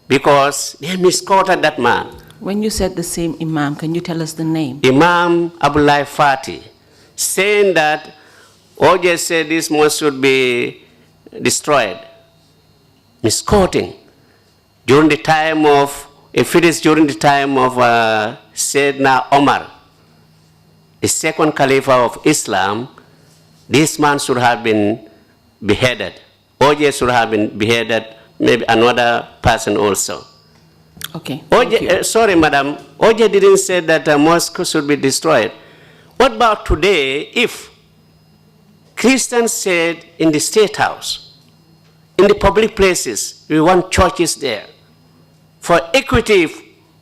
Because they misquoted that man. When you said the same Imam, can you tell us the name? Imam Abdullah Fati, saying that OJ said this mosque should be destroyed. Misquoting. During the time of, if it is during the time of Sayyidina Omar, the second Caliph of Islam, this man should have been beheaded. OJ should have been beheaded, maybe another person also. Okay. OJ, sorry, madam, OJ didn't say that a mosque should be destroyed. What about today if Christians said in the State House, in the public places, we want churches there. For equity,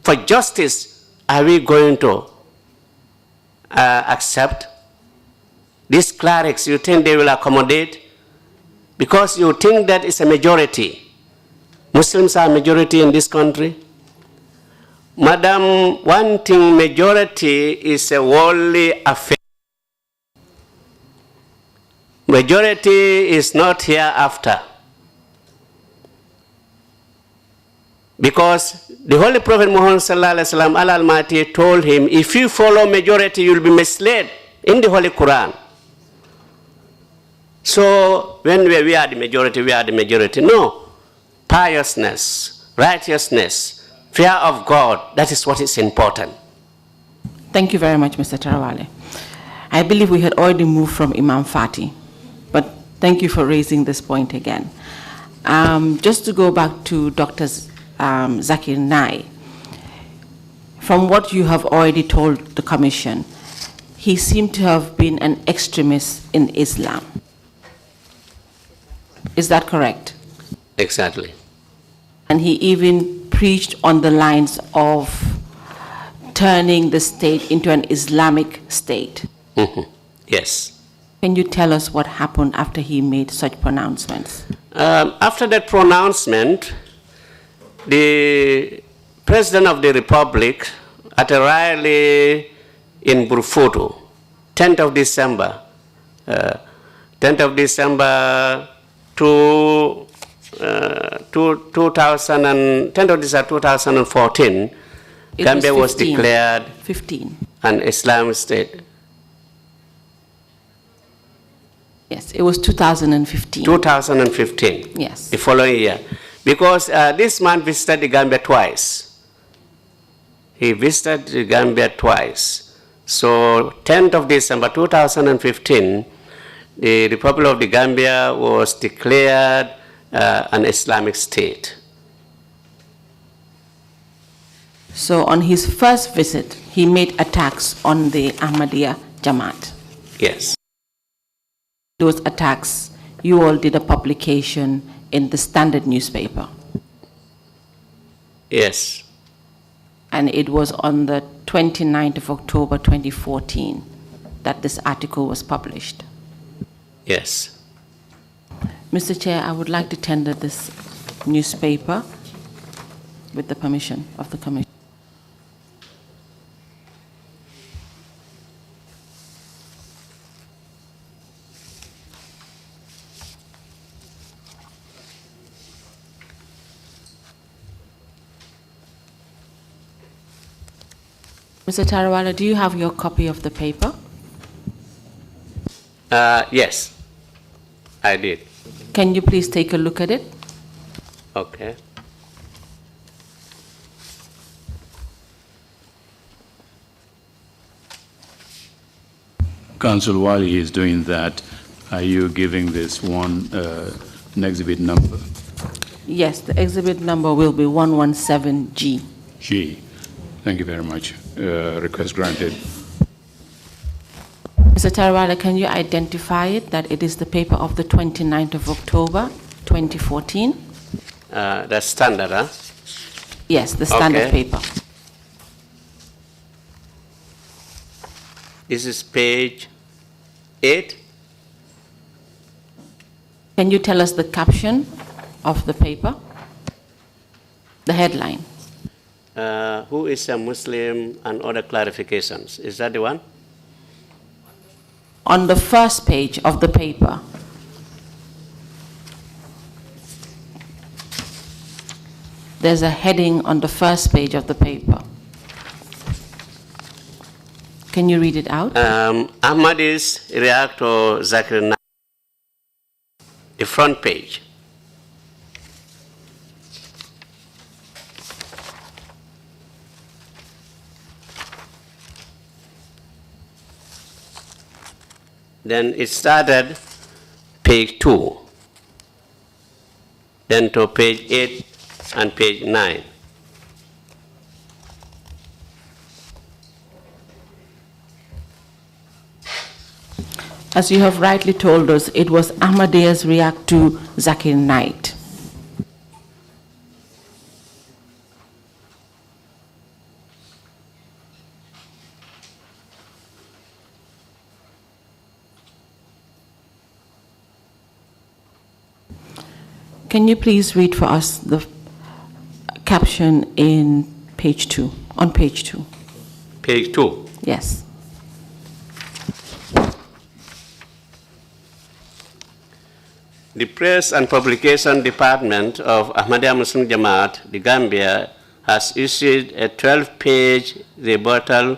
for justice, are we going to accept? These clerics, you think they will accommodate? Because you think that it's a majority. Muslims are a majority in this country. Madam, one thing, majority is a worldly affair. Majority is not hereafter. Because the Holy Prophet Muhammad sallallahu alaihi wasallam, Allah Almighty told him, if you follow majority, you will be misled in the Holy Quran. So when we are the majority, we are the majority. No. Piousness, righteousness, fear of God, that is what is important. Thank you very much, Mr. Trawally. I believe we had already moved from Imam Fati, but thank you for raising this point again. Just to go back to Dr. Zakir Nai, from what you have already told the Commission, he seemed to have been an extremist in Islam. Is that correct? Exactly. And he even preached on the lines of turning the state into an Islamic state. Mm-hmm. Yes. Can you tell us what happened after he made such pronouncements? After that pronouncement, the President of the Republic, at a rally in Burfutu, 10th of December, 10th of December 2014, Gambia was declared 15. an Islamic state. Yes, it was 2015. 2015. Yes. The following year. Because this man visited the Gambia twice. He visited the Gambia twice. So 10th of December 2015, the Republic of the Gambia was declared an Islamic state. So on his first visit, he made attacks on the Ahmadiyya Jamaat. Yes. Those attacks, you all did a publication in the Standard newspaper. Yes. And it was on the 29th of October 2014 that this article was published. Yes. Mr. Chair, I would like to tender this newspaper with the permission of the Commission. Mr. Tarawala, do you have your copy of the paper? Yes, I did. Can you please take a look at it? Okay. Council, while he is doing that, are you giving this one an exhibit number? Yes, the exhibit number will be 117G. G. Thank you very much. Request granted. Mr. Trawally, can you identify it, that it is the paper of the 29th of October, 2014? The standard, huh? Yes, the standard paper. This is page 8. Can you tell us the caption of the paper? The headline. Who is a Muslim and other clarifications. Is that the one? On the first page of the paper. There's a heading on the first page of the paper. Can you read it out? Ahmadis react to Zakir Naik. The front page. Then it started page 2, then to page 8 and page 9. As you have rightly told us, it was Ahmadiyya's react to Zakir Naik. Can you please read for us the caption in page 2, on page 2? Page 2? Yes. The Press and Publication Department of Ahmadiyya Muslim Jamaat, the Gambia, has issued a 12-page rebuttal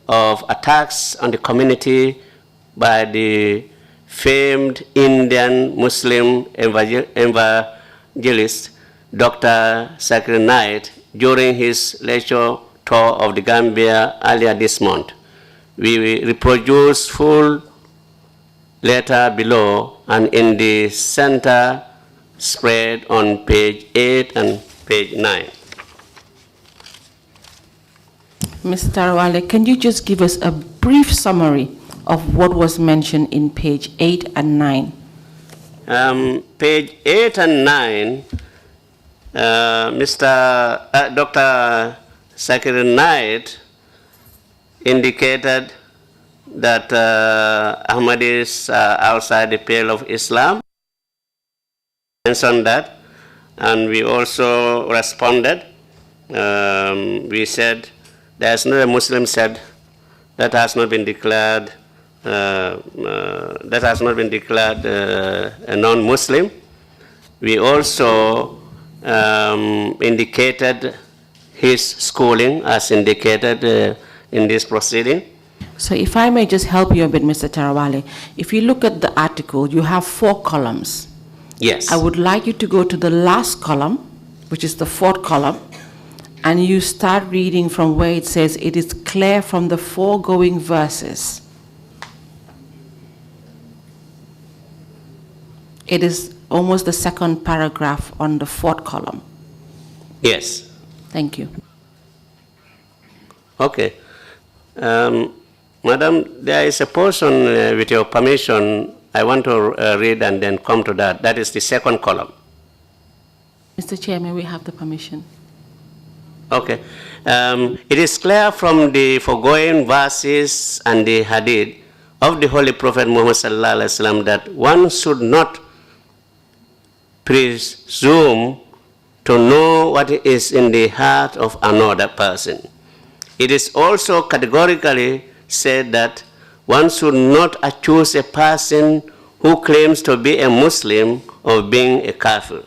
of attacks on the community by the famed Indian Muslim evangelist Dr. Zakir Naik during his lecture tour of the Gambia earlier this month. We reproduce full letter below and in the center spread on page 8 and page 9. Mr. Trawally, can you just give us a brief summary of what was mentioned in page 8 and 9? Page 8 and 9, Dr. Zakir Naik indicated that Ahmadis are outside the pale of Islam. Mentioned that, and we also responded. We said there's no Muslim said that has not been declared a non-Muslim. We also indicated his schooling as indicated in this proceeding. So if I may just help you a bit, Mr. Trawally, if you look at the article, you have 4 columns. Yes. I would like you to go to the last column, which is the 4th column, and you start reading from where it says, it is clear from the foregoing verses. It is almost the 2nd paragraph on the 4th column. Yes. Thank you. Okay. Madam, there is a portion, with your permission, I want to read and then come to that. That is the 2nd column. Mr. Chairman, we have the permission. Okay. It is clear from the foregoing verses and the hadith of the Holy Prophet Muhammad sallallahu alaihi wasallam that one should not presume to know what is in the heart of another person. It is also categorically said that one should not accuse a person who claims to be a Muslim of being a kafir.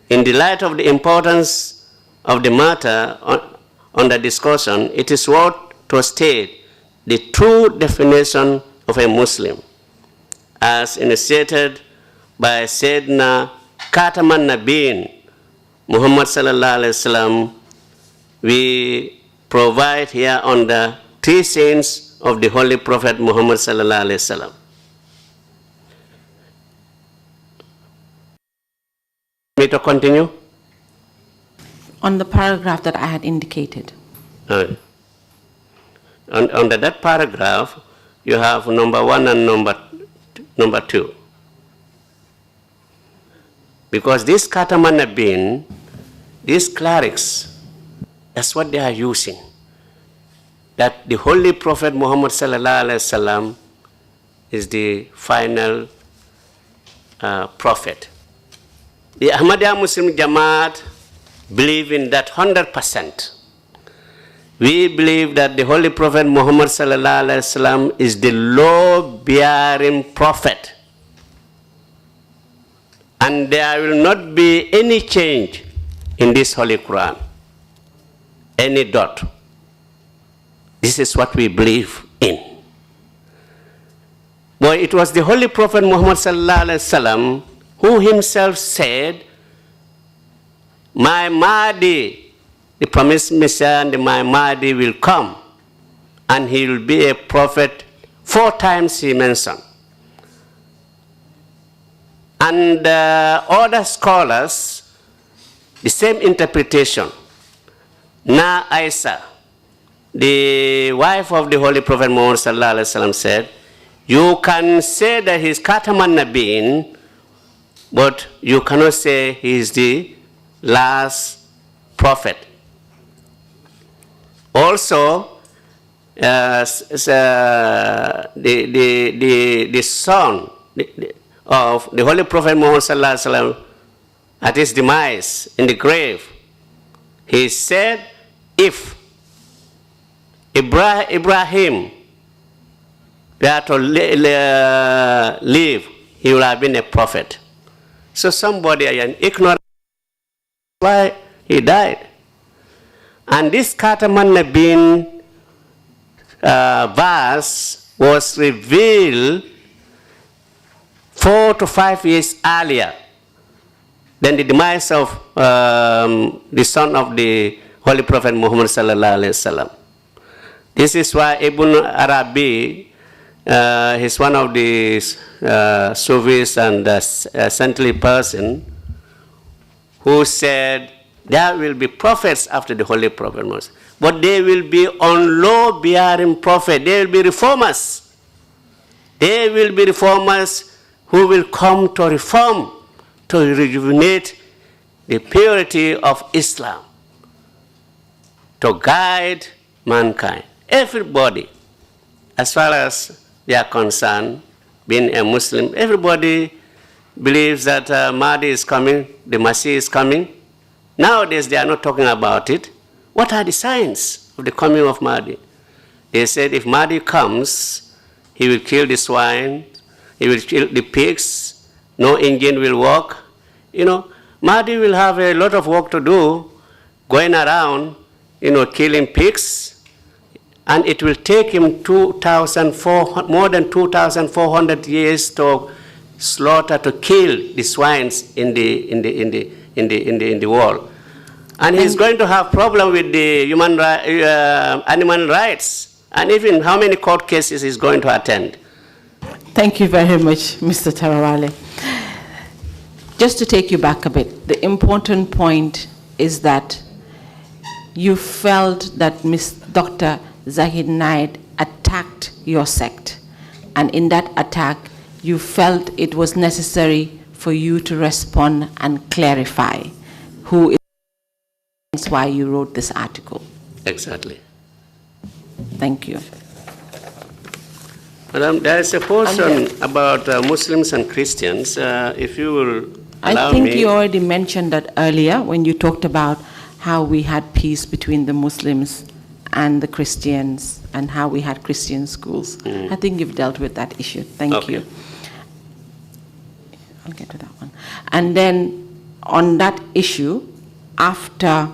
In the light of the importance of the matter under discussion, it is worth to state the true definition of a Muslim, as initiated by Sayyidina Khataman Nabiyin Muhammad sallallahu alaihi wasallam. We provide here on the teachings of the Holy Prophet Muhammad sallallahu alaihi wasallam. to continue? On the paragraph that I had indicated. Under that paragraph, you have number 1 and number 2. Because this Katamana bin, these clerics, that's what they are using. That the Holy Prophet Muhammad sallallahu alaihi wasallam is the final prophet. The Ahmadiyya Muslim Jamaat believe in that 100%. We believe that the Holy Prophet Muhammad sallallahu alaihi wasallam is the law-bearing prophet. And there will not be any change in this Holy Quran, any dot. This is what we believe in. But it was the Holy Prophet Muhammad sallallahu alaihi wasallam who himself said, my Mahdi, the promised Messiah, and my Mahdi will come, and he will be a prophet. 4 times he mentioned. And other scholars, the same interpretation. Na Aisha, the wife of the Holy Prophet Muhammad sallallahu alaihi wasallam, said, you can say that he's Khataman Nabiyyin, but you cannot say he is the last prophet. Also, the son of the Holy Prophet Muhammad sallallahu alaihi wasallam, at his demise in the grave, he said, if Ibrahim were to live, he would have been a prophet. So somebody, an ignorant, why he died. And this Khataman Nabiyyin verse was revealed 4 to 5 years earlier than the demise of the son of the Holy Prophet Muhammad sallallahu alaihi wasallam. This is why Ibn Arabi is one of the Sufis and saintly person who said there will be prophets after the Holy Prophet Muhammad, but they will be on law-bearing prophet. They will be reformers. They will be reformers who will come to reform, to rejuvenate the purity of Islam, to guide mankind. Everybody, as far as they are concerned, being a Muslim, everybody believes that Mahdi is coming, the Masih is coming. Nowadays, they are not talking about it. What are the signs of the coming of Mahdi? They said if Mahdi comes, he will kill the swine, he will kill the pigs, no engine will work. You know, Mahdi will have a lot of work to do, going around, killing pigs, and it will take him more than 2,400 years to slaughter, to kill the swines in the world. And he's going to have problem with the animal rights, and even how many court cases he's going to attend. Thank you very much, Mr. Trawally. Just to take you back a bit, the important point is that you felt that Dr. Zahid Naik attacked your sect, and in that attack, you felt it was necessary for you to respond and clarify who is. That's why you wrote this article. Exactly. Thank you. Madam, there is a portion about Muslims and Christians. If you will allow me. I think you already mentioned that earlier when you talked about how we had peace between the Muslims and the Christians and how we had Christian schools. I think you've dealt with that issue. Thank you. I'll get to that one. And then on that issue, after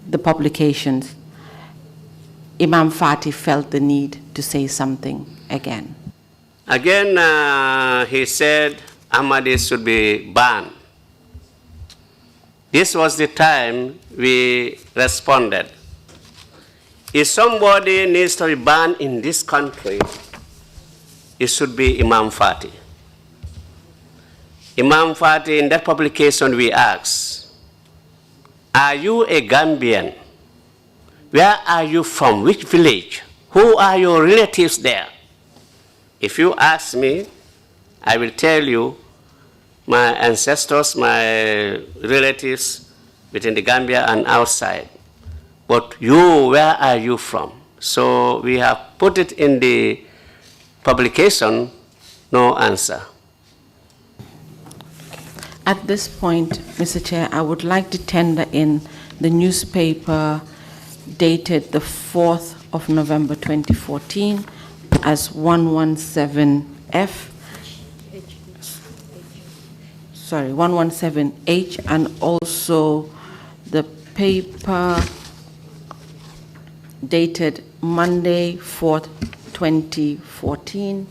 the publications, Imam Fatih felt the need to say something again. Again, he said Ahmadis should be banned. This was the time we responded. If somebody needs to be banned in this country, it should be Imam Fatih. Imam Fati, in that publication we asked, are you a Gambian? Where are you from? Which village? Who are your relatives there? If you ask me, I will tell you my ancestors, my relatives within the Gambia and outside. But you, where are you from? So we have put it in the publication, no answer. At this point, Mr. Chair, I would like to tender in the newspaper dated the 4th of November 2014 as 117F, sorry, 117H, and also the paper dated Monday 4th, 2014,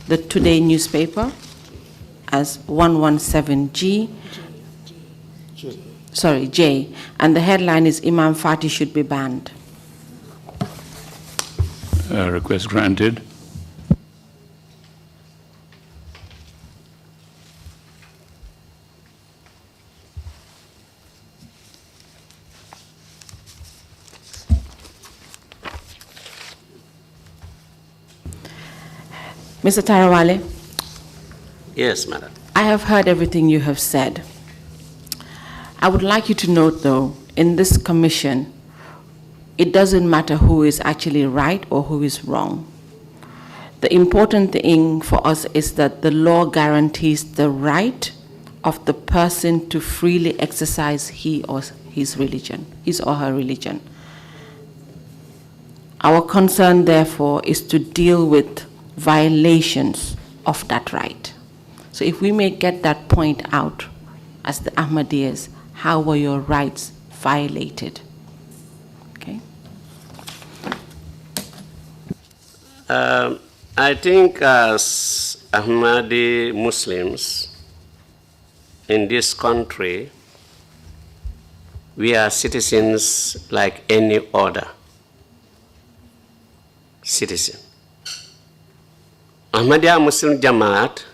the Today newspaper as 117G, sorry, J, and the headline is Imam Fati should be banned. Request granted. Mr. Trawally? Yes, madam. I have heard everything you have said. I would like you to note, though, in this commission, it doesn't matter who is actually right or who is wrong. The important thing for us is that the law guarantees the right of the person to freely exercise his or her religion. Our concern, therefore, is to deal with violations of that right. So if we may get that point out as the Ahmadiyyas, how were your rights violated? Okay. I think as Ahmadi Muslims in this country, we are citizens like any other citizen. Ahmadiyya Muslim Jamaat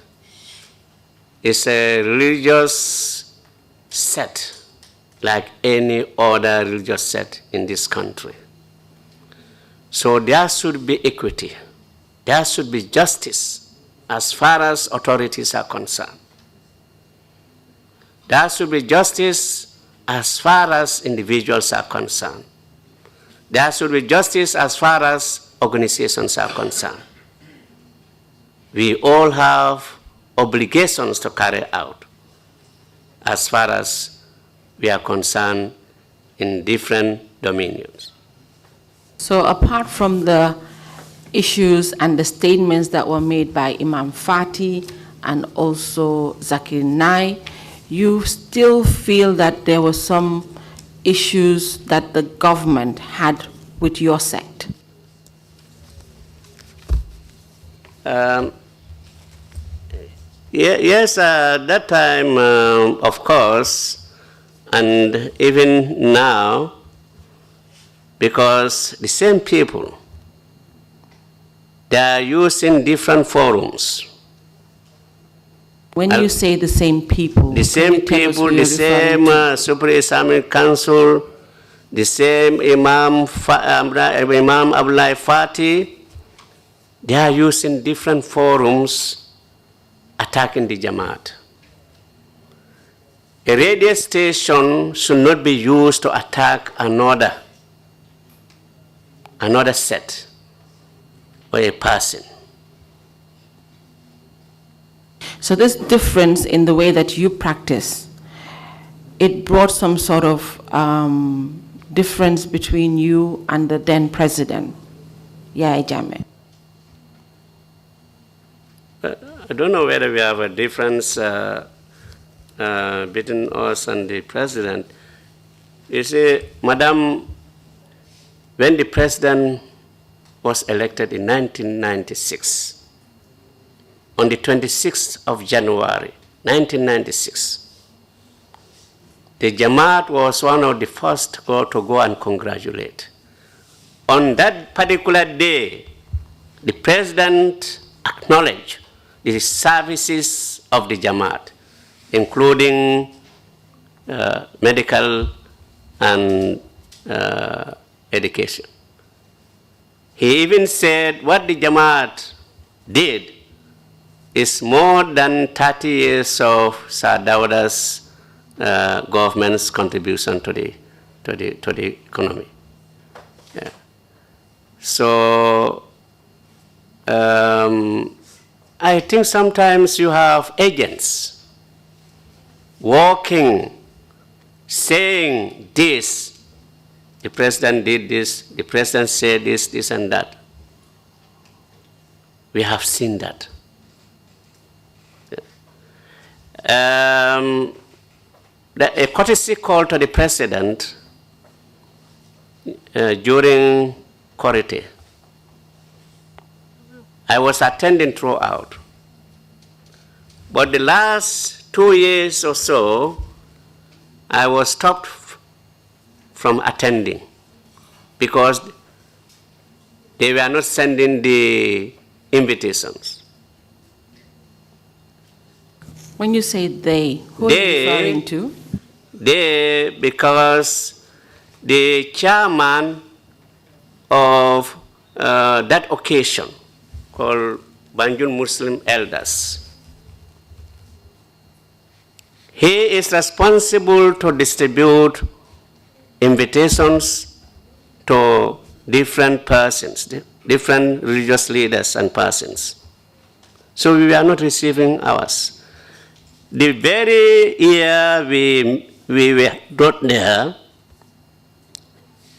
is a religious set like any other religious set in this country. So there should be equity. There should be justice as far as authorities are concerned. There should be justice as far as individuals are concerned. There should be justice as far as organizations are concerned. We all have obligations to carry out as far as we are concerned in different dominions. So apart from the issues and the statements that were made by Imam Fati and also Zakir Naik, you still feel that there were some issues that the government had with your sect? Yes, at that time, of course, and even now, because the same people, they are used in different forums. When you say the same people, the same people, the same Supreme Islamic Council, the same Imam Abdullah Fati, they are used in different forums attacking the Jamaat. A radio station should not be used to attack another set or a person. So this difference in the way that you practice, it brought some sort of difference between you and the then president, Yahya Jammeh. I don't know whether we have a difference between us and the president. You see, Madam, when the president was elected in 1996, on the 26th of January, 1996, the Jamaat was one of the first to go and congratulate. On that particular day, the president acknowledged the services of the Jamaat, including medical and education. He even said what the Jamaat did is more than 30 years of Sir Dawda's government's contribution to the economy. Yeah. So I think sometimes you have agents walking, saying this, the president did this, the president said this, this and that. We have seen that. A courtesy call to the president during Korite. I was attending throughout. But the last 2 years or so, I was stopped from attending because they were not sending the invitations. When you say they, who are you referring to? They, because the chairman of that occasion, called Banjul Muslim Elders, he is responsible to distribute invitations to different persons, different religious leaders and persons. So we were not receiving ours. The very year we were not there,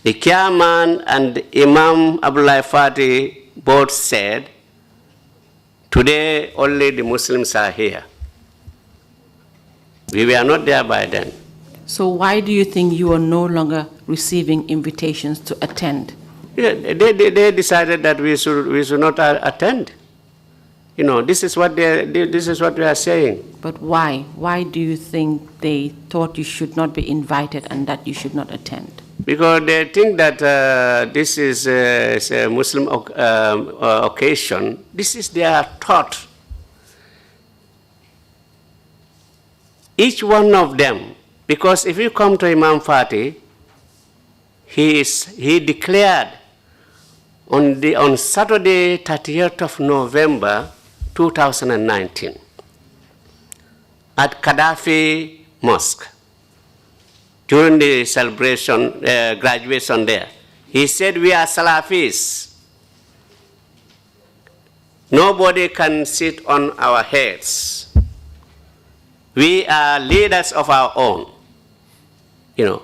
the chairman and Imam Abdullah Fati both said, today only the Muslims are here. We were not there by then. So why do you think you are no longer receiving invitations to attend? Yeah, they decided that we should not attend. You know, this is what we are saying. But why? Why do you think they thought you should not be invited and that you should not attend? Because they think that this is a Muslim occasion. This is their thought. Each one of them, because if you come to Imam Fati, he declared on Saturday, 30th of November, 2019, at Gaddafi Mosque, during the celebration, graduation there, he said, we are Salafis. Nobody can sit on our heads. We are leaders of our own. You know,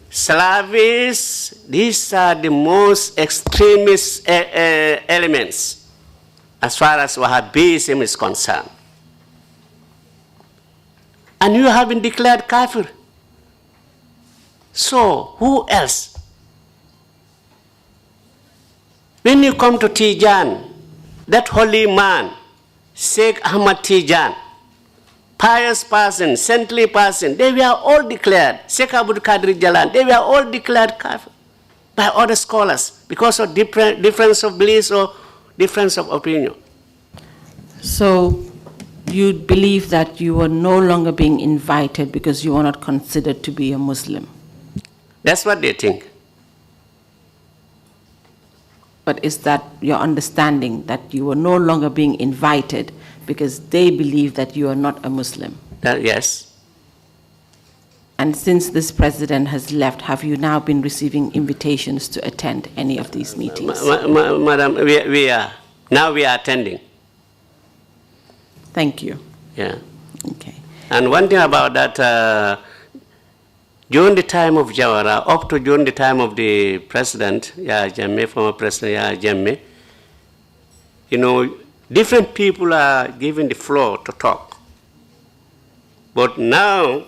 Salafis, these are the most extremist elements as far as Wahhabism is concerned. And you have been declared kafir. So, who else? When you come to Tijan, that holy man, Sheikh Ahmad Tijan, pious person, saintly person, they were all declared, Sheikh Abdul Qadir Jalan, they were all declared kafir by other scholars because of difference of beliefs or difference of opinion. So you believe that you are no longer being invited because you are not considered to be a Muslim? That's what they think. But is that your understanding, that you are no longer being invited because they believe that you are not a Muslim? Yes. And since this president has left, have you now been receiving invitations to attend any of these meetings? Madam, we are. Now we are attending. Thank you. Yeah. Okay. And one thing about that, during the time of Jawara, up to during the time of the president, Jammeh, former president, Jammeh, you know, different people are given the floor to talk. But now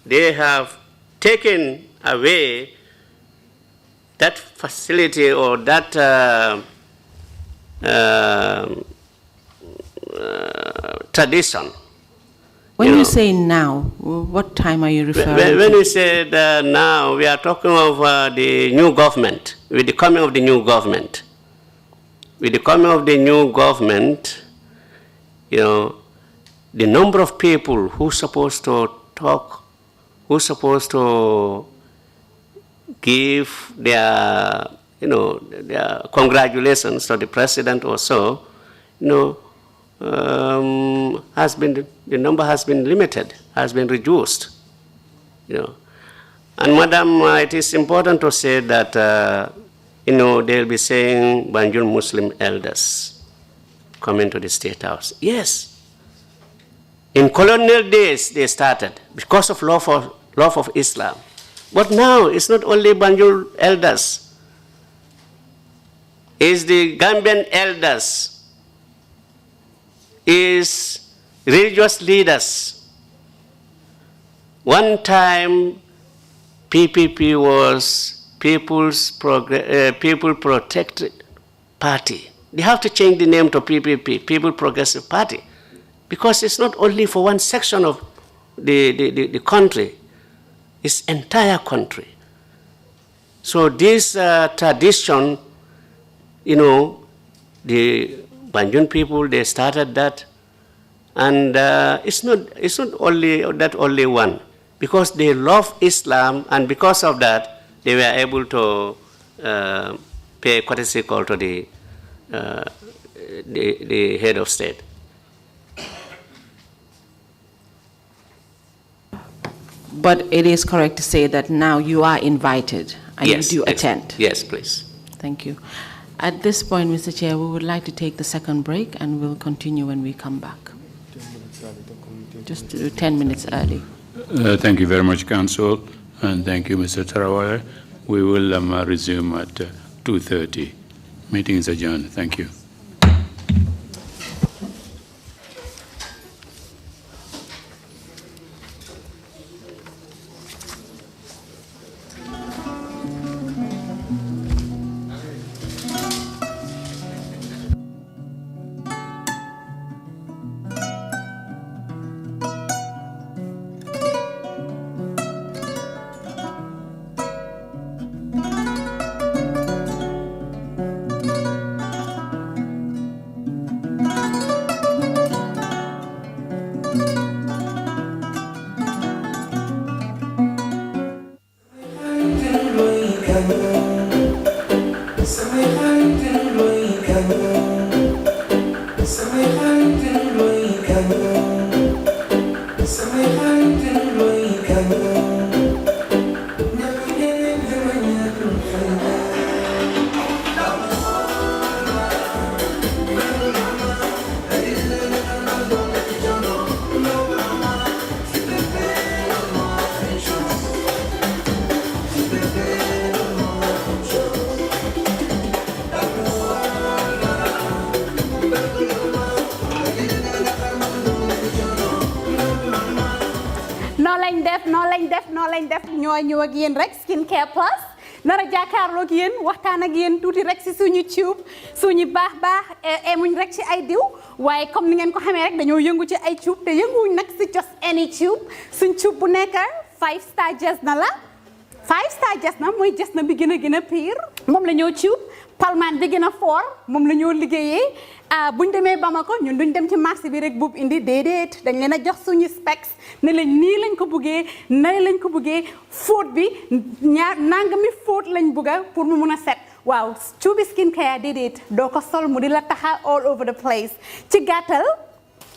they have taken away that facility or that tradition. When you say now, what time are you referring to? When we say now, we are talking of the new government, with the coming of the new government. With the coming of the new government, the number of people who supposed to talk, who supposed to give their, their congratulations to the president or so, the number has been limited, has been reduced, And Madam, it is important to say that, they'll be saying Banjul Muslim elders coming to the State House. Yes. In colonial days, they started because of love of Islam. But now, it's not only Banjul elders. It's the Gambian elders, is religious leaders. One time, PPP was People Protected Party. They have to change the name to PPP, People Progressive Party, because it's not only for one section of the country, it's entire country. So this tradition, the Banjul people, they started that, and it's not only that only one, because they love Islam, and because of that, they were able to pay courtesy call to the head of state. But it is correct to say that now you are invited and you do attend. Yes, please. Thank you. At this point, Mr. Chair, we would like to take the second break and we'll continue when we come back. Just to do 10 minutes early. Thank you very much, Council, and thank you, Mr. Trawally. We will resume at 2:30. Meeting is adjourned. Thank you. ñëw ak yéen rek Skincare Plus nara jàkkaarloo ak yéen waxtaan ak yéen tuuti rek si suñu tube suñu baax emuñ rek ci ay diw waaye comme ni ngeen ko xamee rek dañoo yëngu ci ay tube te yënguñ nag si just any tube suñ tube bu nekk 5 star Jesna la 5 star Jesna mooy Jesna bi gën a pire moom la ñoo tube palmaan bi gën a fort moom la ñoo liggéeyee buñ demee Bamako ñun duñ dem ci marché bi rek buub indi déedéet dañ leen a jox suñu specs ne lañ nii lañ ko buggee nay lañ ko buggee fóot bi nangami fóot lañ bugga pour mu mun a set waaw cuubi skincare déedéet doo ko sol mu di la taxa all over the place ci gàttal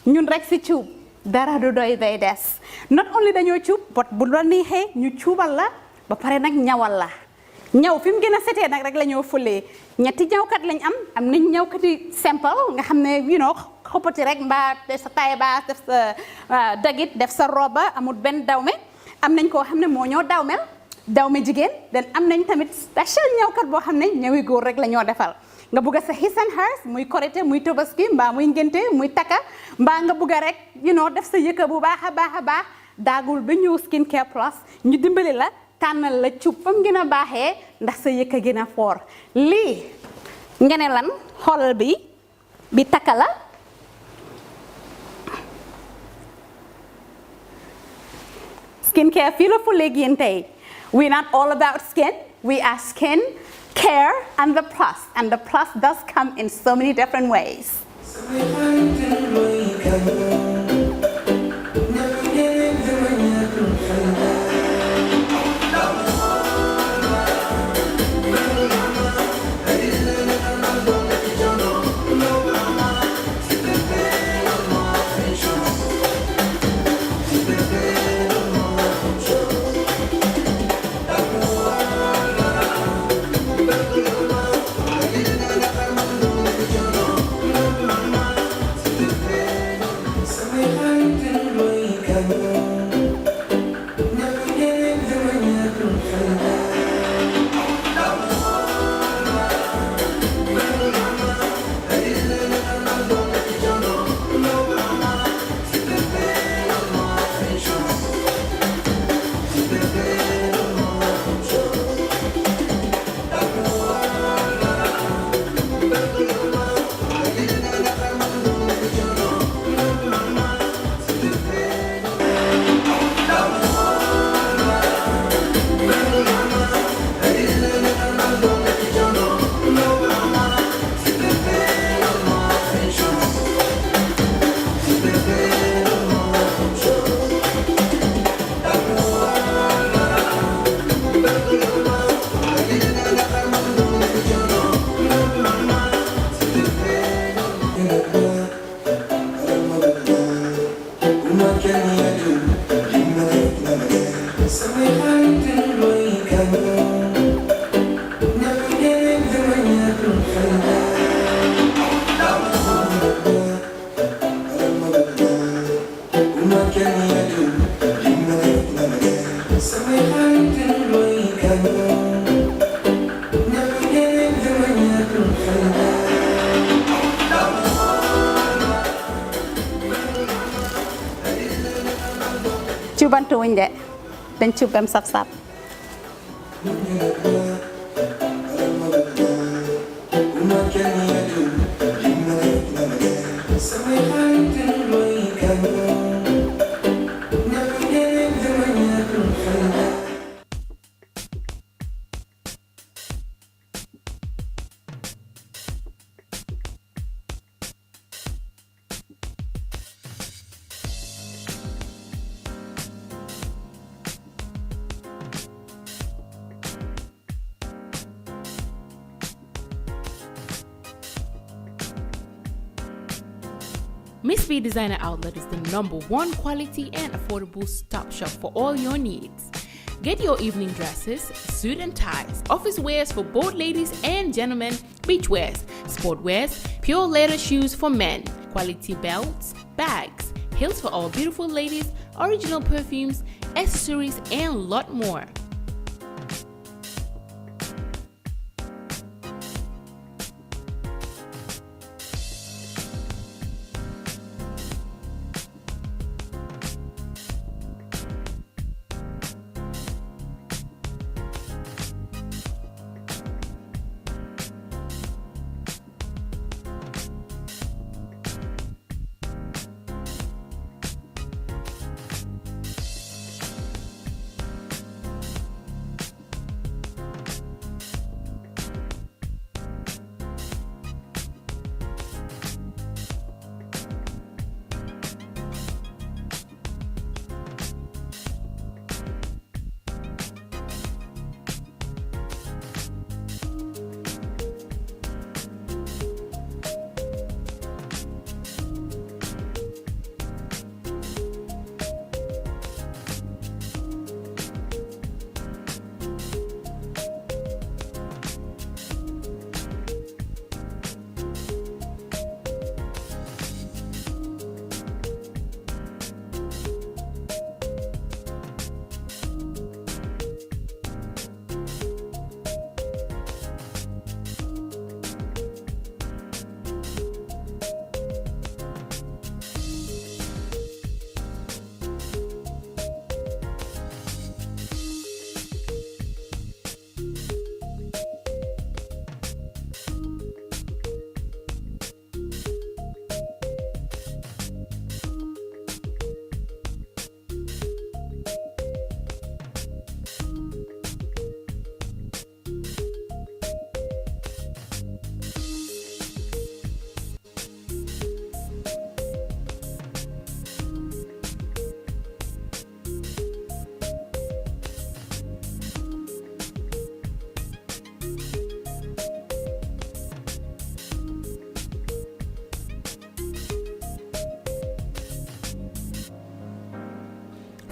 ñun rek si cuub dara du doy day des not only dañoo cuub but bu la neexee ñu cuubal la ba pare nag ñawal la ñaw fi mu gën a setee nag rek la ñoo fulee ñetti ñawkat lañ am nañ ñawkati simple nga xam ne xoppati rek mbaa def sa taille basse def sa dagit def sa roba amul benn dawme am nañ koo xam ne moo ñoo dawme jigéen den am nañ tamit special ñawkat boo xam ne ñawi góor rek la ñoo defal nga bugg sa his and hers muy korité muy tobaski mbaa muy ngénte muy takka mbaa nga bugg rek def sa yëkka bu baax a baax daagul ba ñëw Skincare Plus ñu dimbali la tànnal la cuub fam gën a baaxee ndax sa yëkka gën a foor lii nga ne lan xoolal bi takka la Skincare fii la fu léegi yéen tey we're not all about skin we are skin care and the plus does come in so many different ways wuñ de dañ ci bam saf saf Miss B Designer Outlet is the #1 quality and affordable stop shop for all your needs. Get your evening dresses, suit and ties, office wears for both ladies and gentlemen, beach wears, sport wears, pure leather shoes for men, quality belts, bags, heels for our beautiful ladies, original perfumes, accessories, and a lot more.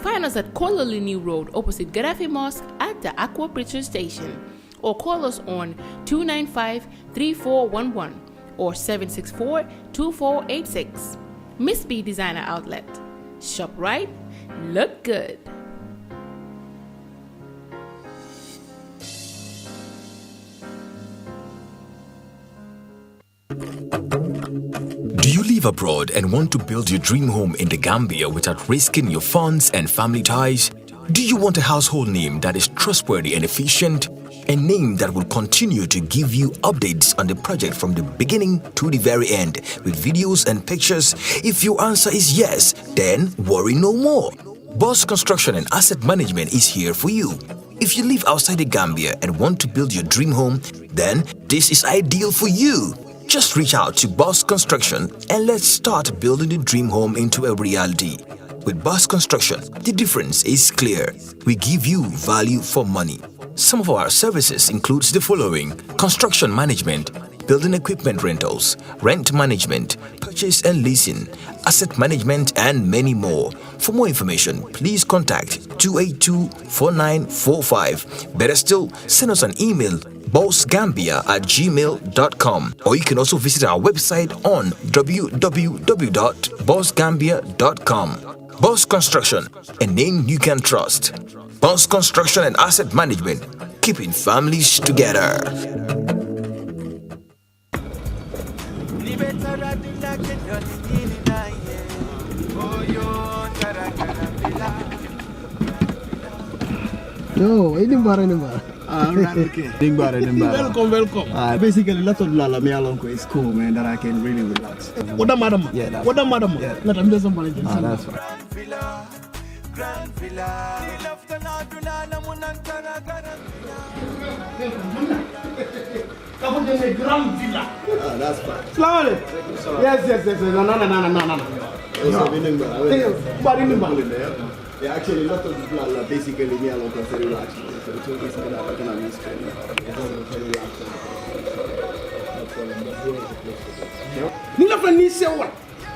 Find us at Kololini Road opposite Gaddafi Mosque at the Aqua Preacher Station, or call us on 295-3411 or 764-2486. Miss B Designer Outlet. Shop right, look good. Do you live abroad and want to build your dream home in the Gambia without risking your funds and family ties? Do you want a household name that is trustworthy and efficient? A name that will continue to give you updates on the project from the beginning to the very end with videos and pictures? If your answer is yes, then worry no more. Boss Construction and Asset Management is here for you. If you live outside the Gambia and want to build your dream home, then this is ideal for you. Just reach out to Boss Construction and let's start building the dream home into a reality. With Boss Construction, the difference is clear. We give you value for money. Some of our services includes the following: construction management, building equipment rentals, rent management, purchase and leasing, asset management, and many more. For more information, please contact 282-4945. Better still, send us an email, bossgambia@gmail.com, or you can also visit our website on www.bossgambia.com. Boss Construction, a name you can trust. Boss Construction and Asset Management, keeping families together. No, inimbara. Okay. Welcome. Basically, lots of Lala Mialonko is cool, man, that I can really relax. What a madam? Yeah, that's what a madam? Yeah. Let me do somebody. That's right. Grand Villa. That's fine. Slowly. Yes. No. Yeah, actually, a lot of people are basically me alone because they relax. So it's always like that. I can understand. Nina Fanny say what?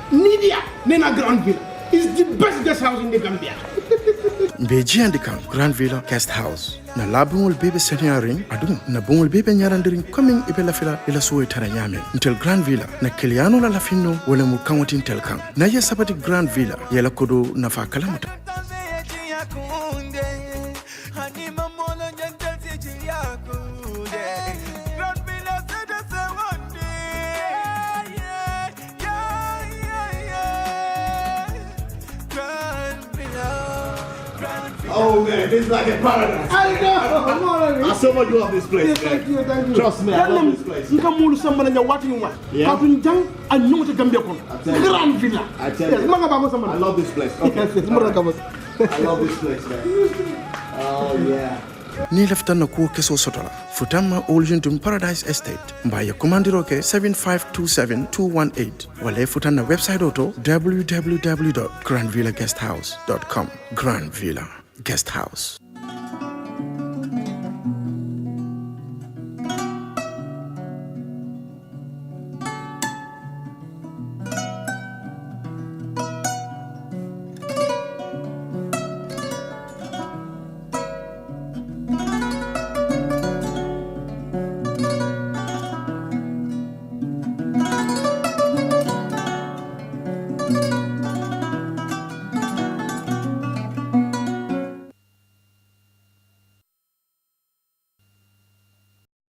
Nidia, Nena Grand Villa is the best guest house in the Gambia. Beji and the Grand Villa Guest House. Na labungul bebe senyaring adu na bungul bebe nyarandiring coming ibela fila ila suwe taranyame until Grand Villa na kiliano la lafino wala mukawati intel kang na ye sabati Grand Villa yela kodo na fa kalamuta. Oh man, this is like a paradise. I know. I so much love this place. Yeah, thank you. Trust me, I love this place. You can move someone and you're watching what? How to jump and know what you can be on. Grand Villa. I tell you. I love this place. Okay. Yes. I love this place, man. Oh yeah. Ni lefta na kuo keso sotola. Futama Oljuntum Paradise Estate. Mbaya kumandiroke 7527-218. Wale futana website auto www.grandvillaguesthouse.com. Grand Villa Guest House.